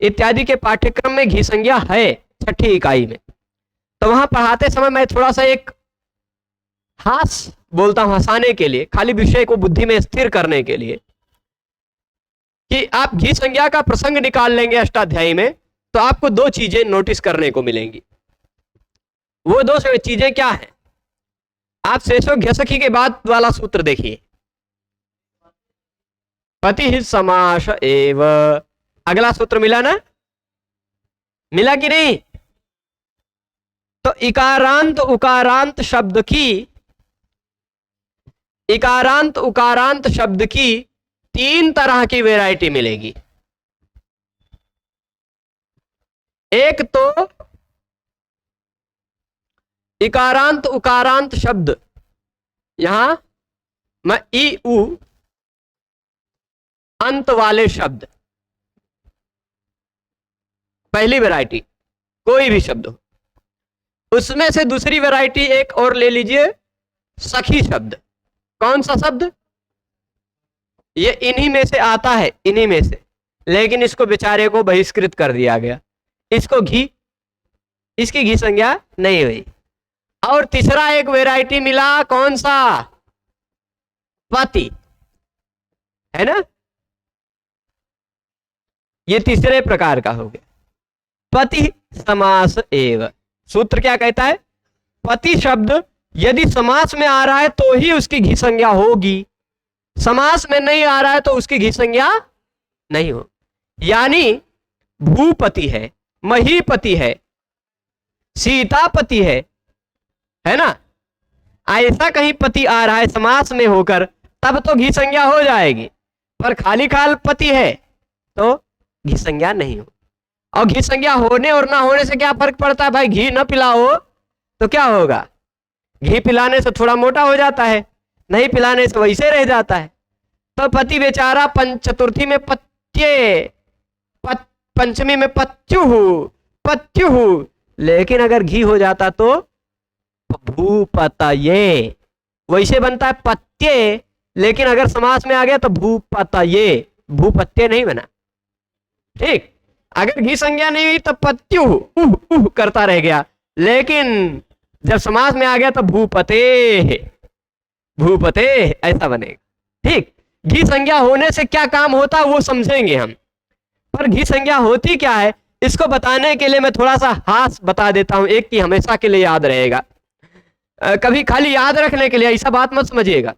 इत्यादि के पाठ्यक्रम में घी संज्ञा है 6ठी इकाई में। तो वहां पढ़ाते समय मैं थोड़ा सा एक हास बोलता हूं, हंसाने के लिए, खाली विषय को बुद्धि में स्थिर करने के लिए, कि आप घी संज्ञा का प्रसंग निकाल लेंगे अष्टाध्यायी में तो आपको 2 चीजें नोटिस करने को मिलेंगी। वो 2 चीजें क्या है? आप शेषो घ्यसखी के बाद वाला सूत्र देखिए, पति समास एव। अगला सूत्र मिला ना? मिला कि नहीं? तो इकारांत उकारांत शब्द की, इकारांत उकारांत शब्द की 3 तरह की वैरायटी मिलेगी। एक तो इकारांत उकारांत शब्द, यहां मैं ई उ अंत वाले शब्द, पहली वैरायटी कोई भी शब्द हो। उसमें से दूसरी वैरायटी एक और ले लीजिए, सखी शब्द। कौन सा शब्द? ये इन्हीं में से आता है, इन्हीं में से, लेकिन इसको बेचारे को बहिष्कृत कर दिया गया। इसको घी, इसकी घी संज्ञा नहीं हुई। और तीसरा एक वैरायटी मिला, कौन सा? पति, है ना? ये तीसरे प्रकार का हो गया, पति समास एव। सूत्र क्या कहता है? पति शब्द यदि समास में आ रहा है तो ही उसकी घी संज्ञा होगी, समास में नहीं आ रहा है तो उसकी घी संज्ञा नहीं हो। यानी भूपति है, महीपति है, सीतापति है ना? ऐसा कहीं पति आ रहा है समास में होकर, तब तो घी संज्ञा हो जाएगी, पर खाली खाल पति है तो घी संज्ञा नहीं हो। और घी संज्ञा होने और ना होने से क्या फर्क पड़ता है भाई? घी न पिलाओ तो क्या होगा? घी पिलाने से थोड़ा मोटा हो जाता है, नहीं पिलाने से वैसे रह जाता है। तो पति बेचारा चतुर्थी में पत्ये, पंचमी में पत्युहु, लेकिन अगर घी हो जाता तो भूपतये, वैसे बनता है पत्ये, लेकिन अगर समास में आ गया तो भूपतये, भूपत्ये नहीं बना। ठीक, अगर घी संज्ञा नहीं हुई तो पत्युहु करता रह गया, लेकिन जब समास में आ गया तो भूपते, भूपते ऐसा बनेगा। ठीक, घी संज्ञा होने से क्या काम होता है वो समझेंगे हम, पर घी संज्ञा होती क्या है इसको बताने के लिए मैं थोड़ा सा हास बता देता हूं, एक की हमेशा के लिए याद रहेगा। कभी खाली याद रखने के लिए ऐसा बात मत समझिएगा।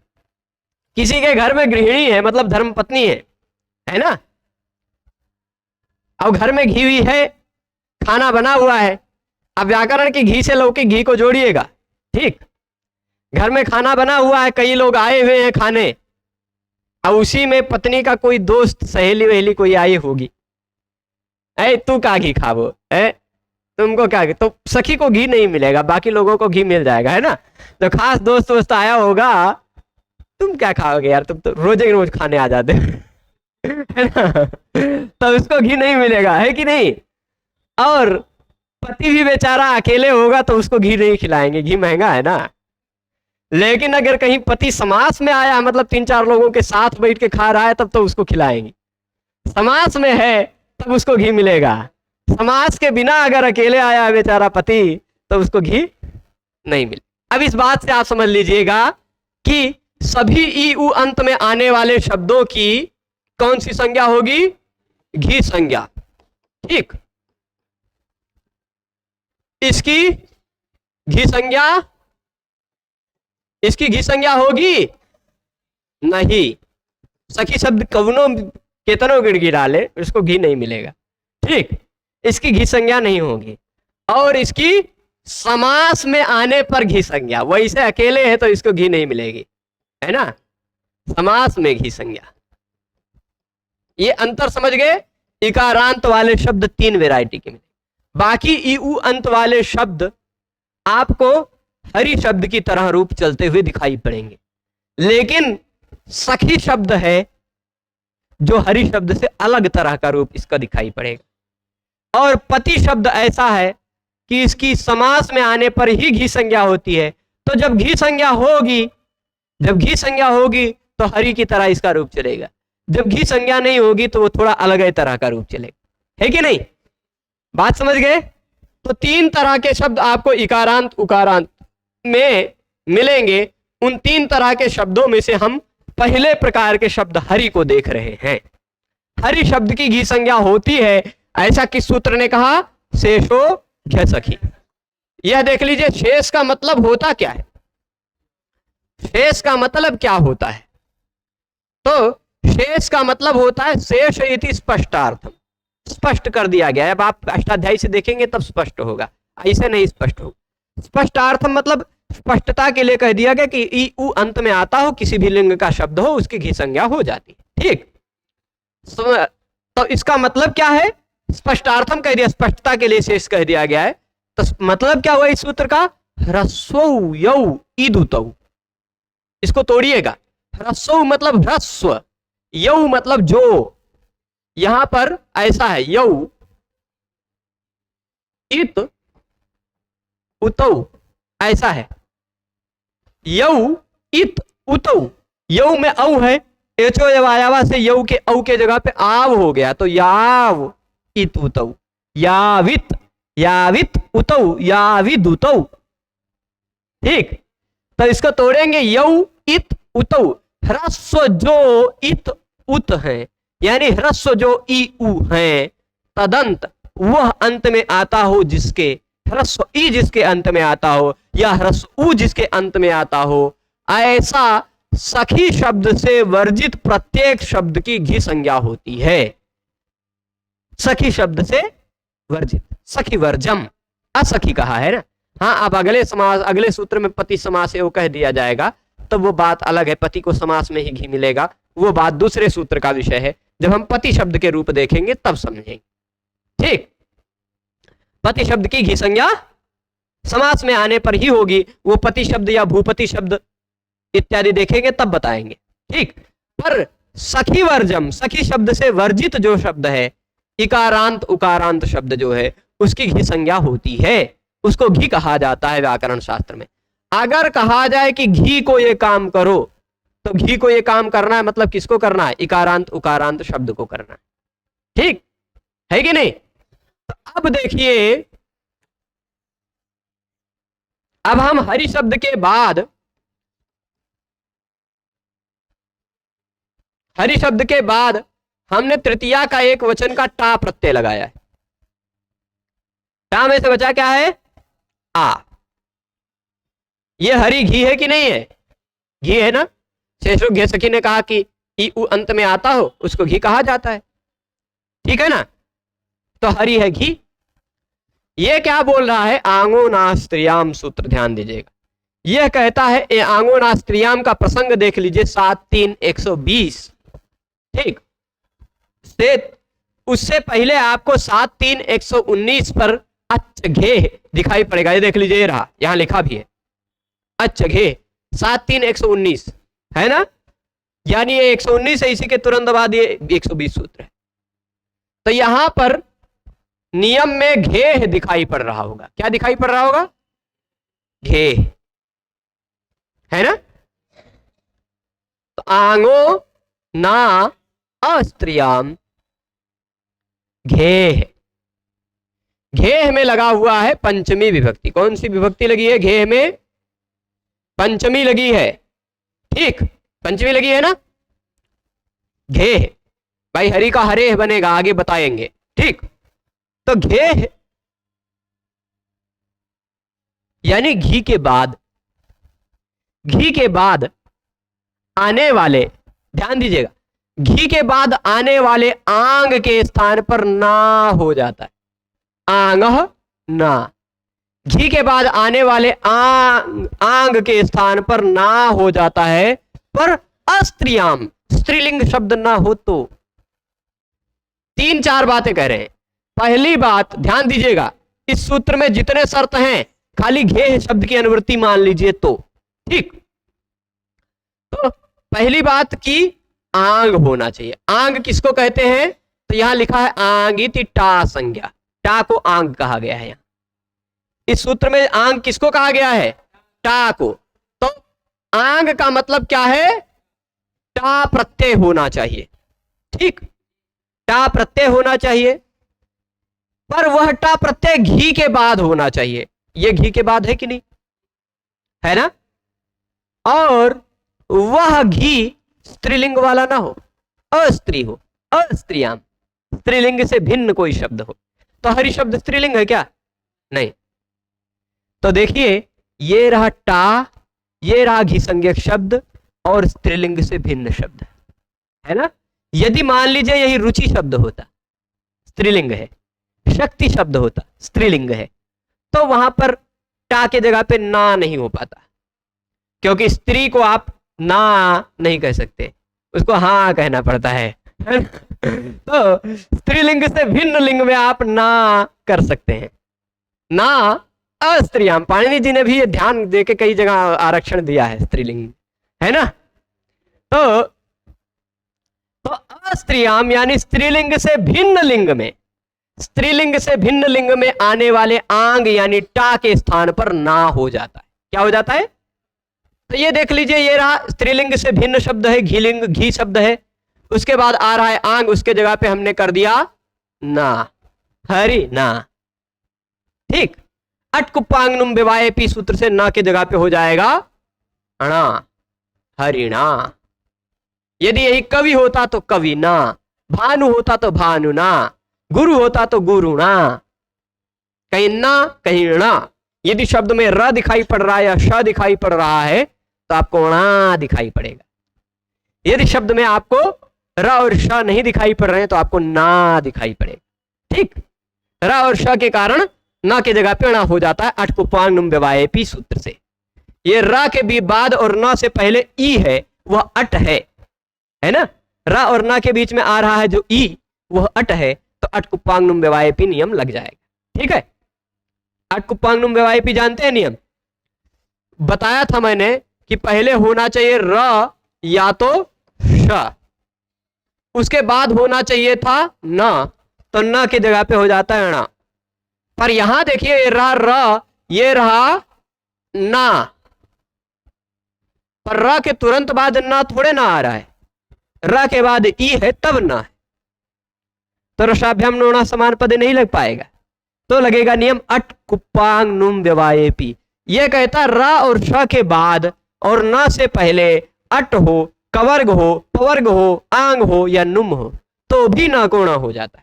किसी के घर में गृहिणी है, मतलब धर्मपत्नी है ना, और घर में घी हुई है, खाना बना हुआ है। अब व्याकरण की घी से लौकिक घी को जोड़िएगा। ठीक, घर में खाना बना हुआ है, कई लोग आए हुए हैं खाने, और उसी में पत्नी का कोई दोस्त सहेली वहेली कोई आई होगी, ऐ तू का घी खाबो, तुमको क्या, तो सखी को घी नहीं मिलेगा, बाकी लोगों को घी मिल जाएगा, है ना। तो खास दोस्त वोस्त आया होगा, तुम क्या खाओगे यार, तुम तो रोजे रोज खाने आ जाते है ना, तो उसको घी नहीं मिलेगा, है कि नहीं। और पति भी बेचारा अकेले होगा तो उसको घी नहीं खिलाएंगे, घी महंगा है ना। लेकिन अगर कहीं पति समास में आया, मतलब 3-4 लोगों के साथ बैठ के खा रहा है, तब तो उसको खिलाएंगे। समास में है तब उसको घी मिलेगा, समास के बिना अगर अकेले आया बेचारा पति तो उसको घी नहीं मिले। अब इस बात से आप समझ लीजिएगा कि सभी ई उ अंत में आने वाले शब्दों की कौन सी संज्ञा होगी? घी संज्ञा। ठीक, इसकी घी संज्ञा, इसकी घी संज्ञा होगी नहीं। सखी शब्द कवनों केतनों गिड़गिड़ा ले, उसको घी नहीं मिलेगा। ठीक, इसकी घी संज्ञा नहीं होगी। और इसकी समास में आने पर घी संज्ञा, वैसे अकेले है तो इसको घी नहीं मिलेगी, है ना। समास में घी संज्ञा, ये अंतर समझ गए। इकारांत वाले शब्द 3 वैरायटी के मिले, बाकी ई उ अंत वाले शब्द आपको हरि शब्द की तरह रूप चलते हुए दिखाई पड़ेंगे, लेकिन सखी शब्द है जो हरि शब्द से अलग तरह का रूप इसका दिखाई पड़ेगा। और पति शब्द ऐसा है कि इसकी समास में आने पर ही घी संज्ञा होती है, तो जब घी संज्ञा होगी तो हरि की तरह इसका रूप चलेगा, जब घी संज्ञा नहीं होगी तो वो थोड़ा अलग ही तरह का रूप चलेगा, है कि नहीं? बात समझ गए? तो 3 तरह के शब्द आपको इकारांत उकारांत में मिलेंगे। उन 3 तरह के शब्दों में से हम पहले प्रकार के शब्द हरि को देख रहे हैं। हरि शब्द की घी संज्ञा होती है, ऐसा किस सूत्र ने कहा? शेषो घ सखी। यह देख लीजिए, शेष का मतलब होता क्या है? शेष का मतलब क्या होता है? तो शेष का मतलब होता है शेष इति स्पष्टार्थम, स्पष्ट कर दिया गया है। अब आप अष्टाध्यायी से देखेंगे तब स्पष्ट होगा, ऐसे नहीं स्पष्ट होगा। स्पष्टार्थम मतलब स्पष्टता के लिए कह दिया गया कि ई उ अंत में आता हो, किसी भी लिंग का शब्द हो, उसकी घी संज्ञा हो जाती है। ठीक, तो इसका मतलब क्या है? स्पष्टार्थम कह दिया, स्पष्टता के लिए शेष कह दिया गया है। तो मतलब क्या हुआ इस सूत्र का? ह्रस्वौ यौ ईदुतौ। इसको तोड़िएगा। ह्रस्व मतलब ह्रस्व, यौ मतलब जो, यहां पर ऐसा है यौ इत उतौ, ऐसा है यौ इत उतौ। यौ में औ है, एचो यवायावा से यौ के औ के जगह पे आव हो गया, तो याव इत उतौ, यावित यावित उतौ, याविद उतौ। ठीक, तो इसको तोड़ेंगे यौ इत उतौ। ह्रस्व जो इत उत है, यानी ह्रस्व जो ई उ है, तदंत वह अंत में आता हो जिसके, ह्रस्व ई जिसके अंत में आता हो या ह्रस्व उ जिसके अंत में आता हो, ऐसा सखी शब्द से वर्जित प्रत्येक शब्द की घी संज्ञा होती है। सखी शब्द से वर्जित, सखी वर्जम, असखी कहा है ना। हाँ, अब अगले समास, अगले सूत्र में पति समास है वो कह दिया जाएगा, तो वो बात अलग है, पति को समास में ही घी मिलेगा, वो बात दूसरे सूत्र का विषय है। जब हम पति शब्द के रूप देखेंगे तब समझेंगे। ठीक, पति शब्द की घी संज्ञा समास में आने पर ही होगी, वो पति शब्द या भूपति शब्द इत्यादि देखेंगे तब बताएंगे। ठीक, पर सखी वर्जम, सखी शब्द से वर्जित जो शब्द है, इकारांत उकारांत शब्द जो है, उसकी घी संज्ञा होती है, उसको घी कहा जाता है व्याकरण शास्त्र में। अगर कहा जाए कि घी को ये काम करो, तो घी को ये काम करना है, मतलब किसको करना है? इकारांत उकारांत शब्द को करना है। ठीक है कि नहीं? तो अब देखिए, अब हम हरि शब्द के बाद, हरि शब्द के बाद हमने तृतीया का एक वचन का टा प्रत्यय लगाया है। टा में से बचा क्या है? आ। ये हरि घी है कि नहीं है? घी है ना। शेषो घे सखी ने कहा कि ई उ अंत में आता हो, उसको घी कहा जाता है। ठीक है ना, तो हरि है घी। ये क्या बोल रहा है? आंगो नास्त्रियाम सूत्र, ध्यान दीजिएगा। यह कहता है, आंगो नास्त्रियाम का प्रसंग देख लीजिए, 7-3-120। ठीक, से उससे पहले आपको 7-3-119 पर अच्छ घे दिखाई पड़ेगा। ये देख लीजिए, ये रहा, यहां लिखा भी है अच्छ घे, 7-3-119 है ना, यानी ये 119 है, इसी के तुरंत बाद ये 120 सूत्र है। तो यहां पर नियम में घे दिखाई पड़ रहा होगा। क्या दिखाई पड़ रहा होगा? घे, है ना। तो आंगो ना अस्त्रियाम घेह, घेह में लगा हुआ है पंचमी विभक्ति। कौन सी विभक्ति लगी है घेह में? पंचमी लगी है। ठीक, पंचमी लगी है ना। घेह, भाई हरि का हरेह बनेगा, आगे बताएंगे। ठीक, तो घेह यानी घी के बाद, घी के बाद आने वाले, ध्यान दीजिएगा, घी के बाद आने वाले आंग के स्थान पर ना हो जाता है। आंग ना, घी के बाद आने वाले आंग के स्थान पर ना हो जाता है, पर अस्त्रियाम, स्त्रीलिंग शब्द ना हो तो तीन चार बातें कह रहे हैं। पहली बात ध्यान दीजिएगा, इस सूत्र में जितने शर्त हैं खाली घेह शब्द की अनुवृत्ति मान लीजिए तो ठीक। तो पहली बात की आंग होना चाहिए। आंग किसको कहते हैं? तो यहां लिखा है आंगिति टा संज्ञा, टा को आंग कहा गया है। यहां इस सूत्र में आंग किसको कहा गया है? टा को। तो आंग का मतलब क्या है? टा प्रत्यय होना चाहिए, ठीक, टा प्रत्यय होना चाहिए, पर वह टा प्रत्यय घी के बाद होना चाहिए। यह घी के बाद है कि नहीं, है ना? और वह घी स्त्रीलिंग वाला ना हो, अस्त्री हो, अस्त्रियाम, स्त्रीलिंग से भिन्न कोई शब्द हो। तो हरि शब्द स्त्रीलिंग है क्या? नहीं। तो देखिए, ये रहा टा, ये रहा घी संज्ञक शब्द और स्त्रीलिंग से भिन्न शब्द, है ना? यदि मान लीजिए यही रुचि शब्द होता, स्त्रीलिंग है, शक्ति शब्द होता, स्त्रीलिंग है, तो वहां पर टा के जगह पे ना नहीं हो पाता, क्योंकि स्त्री को आप ना नहीं कह सकते, उसको हाँ कहना पड़ता है। तो स्त्रीलिंग से भिन्न लिंग में आप ना कर सकते हैं। ना अस्त्रियाम, पाणिनि जी ने भी ये ध्यान देके कई जगह आरक्षण दिया है स्त्रीलिंग, है ना? तो अस्त्रियाम यानी स्त्रीलिंग से भिन्न लिंग में, स्त्रीलिंग से भिन्न लिंग में आने वाले आंग यानी टा के स्थान पर ना हो जाता है। क्या हो जाता है? तो ये देख लीजिए, ये रहा स्त्रीलिंग से भिन्न शब्द है, घीलिंग, घी शब्द है, उसके बाद आ रहा है आंग, उसके जगह पे हमने कर दिया ना, हरि ना, ठीक। अटकुपांगनुम विवाहे पी सूत्र से ना के जगह पे हो जाएगा अणा, हरिणा। यदि यही कवि होता तो कवि ना, भानु होता तो भानु ना, गुरु होता तो गुरु ना, कहीं ना कहीं ना। यदि शब्द में र दिखाई पड़ रहा है या श दिखाई पड़ रहा है तो आपको णा दिखाई पड़ेगा। यदि शब्द में आपको र और श नहीं दिखाई पड़ रहे हैं तो आपको ना दिखाई पड़ेगा, ठीक। र और श के कारण ना के जगह पे णा हो जाता है अटकुपांगनुम विवाहे पी सूत्र से। ये र के भी बाद और न से पहले ई है, वह अट है ना? र और न के बीच में आ रहा है जो ई, वह अट है, तो अटकुपांगनुम विवाहे पी नियम लग जाएगा, ठीक है। अटकुपांगनुम विवाहे पी जानते हैं नियम? बताया था मैंने कि पहले होना चाहिए र या तो श, उसके बाद होना चाहिए था न, तो न के जगह पे हो जाता है णा। पर यहां देखिए, ये रहा र, ये रहा ना, पर र के तुरंत बाद ना थोड़े ना आ रहा है, र के बाद ई है तब ना है, तो रसाभ्याम नोणा समान पद नहीं लग पाएगा, तो लगेगा नियम अट कुपांग नुम व्यवाये पी। यह कहता र और श के बाद और न से पहले अट हो, कवर्ग हो, पवर्ग हो, आंग हो या नुम हो तो भी ना कोणा हो जाता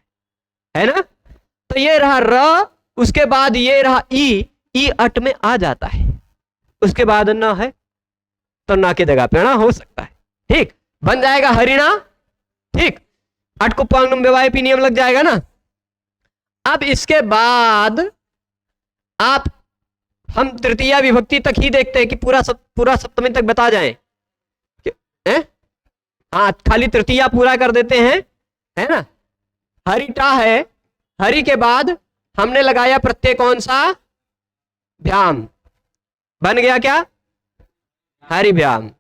है ना? तो ये रहा र, उसके बाद ये रहा ई अट में आ जाता है, उसके बाद न है तो ना की जगह पे ना हो सकता है, ठीक, बन जाएगा हरिणा, ठीक। अटकुपांगनुम विवाहे पी नियम लग जाएगा ना। अब इसके बाद आप, हम तृतीया विभक्ति तक ही देखते हैं कि पूरा सप्तमी तक बता जाएं, हाँ, खाली तृतीया पूरा कर देते हैं, है ना? हरिटा है, हरि के बाद हमने लगाया प्रत्यय कौन सा? भ्याम, बन गया क्या? हरिभ्याम।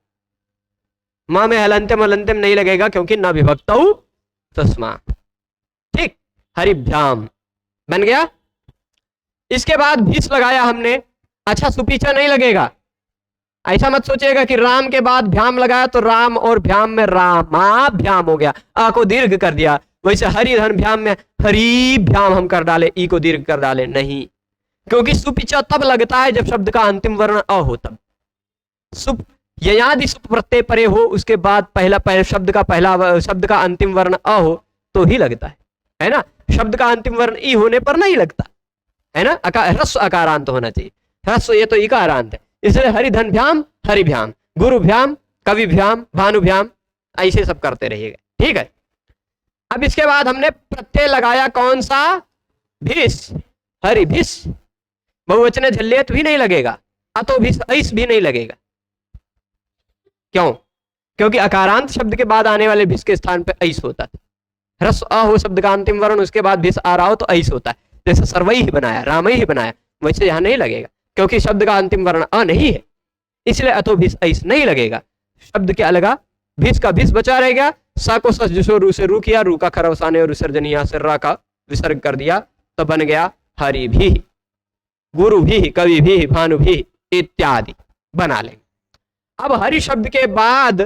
मां में हलंत्यम हलंत्यम नहीं लगेगा क्योंकि न विभक्तौ तस्मा, ठीक, हरिभ्याम बन गया। इसके बाद भीष लगाया हमने, अच्छा सुपीछा नहीं लगेगा, ऐसा मत सोचिएगा कि राम के बाद भ्याम लगाया तो राम और भ्याम में रामाभ्याम हो गया, आ को दीर्घ कर दिया, वैसे हरि धन भ्याम में हरि भ्याम हम कर डाले, ई को दीर्घ कर डाले, नहीं, क्योंकि सुपिचा तब लगता है जब शब्द का अंतिम वर्ण अ हो, तब सुप यदि सुप प्रत्यय परे हो, उसके बाद पहला शब्द का अंतिम वर्ण अ हो तो ही लगता है ना? शब्द का अंतिम वर्ण ई होने पर नहीं लगता है ना? ह्रस्व अकारांत होना चाहिए, ह्रस्व ये तो इकारांत है, इसलिए हरिधन भ्याम, हरिभ्याम, गुरुभ्याम, कविभ्याम, भानुभ्याम, ऐसे सब करते रहिएगा, ठीक है। अब इसके बाद हमने प्रत्यय लगाया कौन सा? भिस, हरिभिस, बहुवचन झल्लेत भी नहीं लगेगा, अतो भिस ऐस भी नहीं लगेगा, क्यों? क्योंकि अकारांत शब्द के बाद आने वाले भिस के स्थान पे ऐस होता था, ह्रस्व अ हो शब्द का अंतिम वर्ण, उसके बाद भिस आ रहा हो तो ऐस होता है। जैसे सर्वई ही बनाया, रामई ही बनाया, वैसे यहाँ नहीं लगेगा, क्योंकि शब्द का अंतिम वर्ण अ नहीं है, इसलिए अथो भिस ऐस नहीं लगेगा। शब्द क्या लगा, भिस का भिस बचा रहेगा, सा को सस जिसो रू से रू किया, रू का खरवसाने और विसर्जनिया से रा का विसर्ग कर दिया, तो बन गया हरि भी, गुरु भी, कवि भी, भानु भी इत्यादि बना लेंगे। अब हरि शब्द के बाद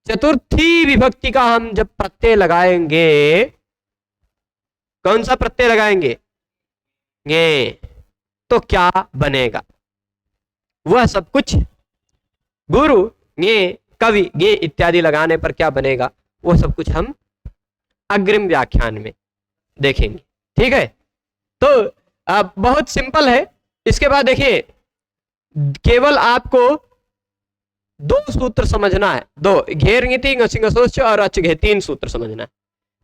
चतुर्थी विभक्ति का हम जब प्रत्यय लगाएंगे, कौन सा प्रत्यय लगाएंगे, गे, तो क्या बनेगा, वह सब कुछ गुरु, गे, कवि, गे इत्यादि लगाने पर क्या बनेगा, वो सब कुछ हम अग्रिम व्याख्यान में देखेंगे। ठीक है, तो अब बहुत सिंपल है। इसके बाद देखिए, केवल आपको दो सूत्र समझना है, दो, घेर ङिति ङसिङसोच और अच घे, तीन सूत्र समझना है,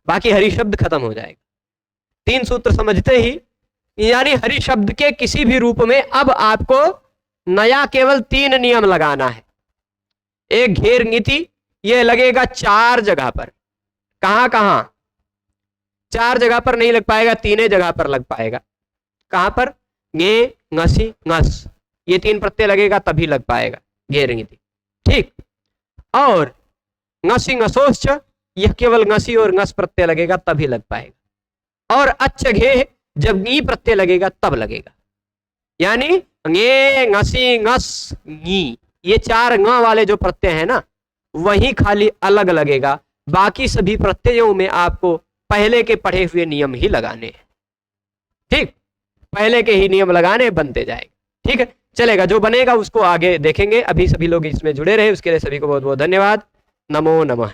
बाकी हरि शब्द खत्म हो जाएगा। तीन सूत्र समझते ही, यानी हरि शब्द के किसी भी रूप में अब आपको नया केवल तीन नियम लगाना है। एक घेर ङिति, ये लगेगा 4 जगह पर, कहां कहां, 4 जगह पर नहीं लग पाएगा, 3 जगह पर लग पाएगा। कहां पर, गे, ङसी, ङस, ये 3 प्रत्यय लगेगा तभी लग पाएगा घेर ङिति। ठीक, और ङसी ङसोश्च, यह केवल ङसी और ङस प्रत्यय लगेगा तभी लग पाएगा। और अच्छ घे, जब ङी प्रत्यय लगेगा तब लगेगा, यानी ङे, ङसी, ङस, ङी, ये 4 ङ वाले जो प्रत्यय है ना, वही खाली अलग लगेगा, बाकी सभी प्रत्ययों में आपको पहले के पढ़े हुए नियम ही लगाने हैं। ठीक, पहले के ही नियम लगाने, बनते जाएगा। ठीक है, चलेगा, जो बनेगा उसको आगे देखेंगे। अभी सभी लोग इसमें जुड़े रहे, उसके लिए सभी को बहुत बहुत धन्यवाद। नमो नमः।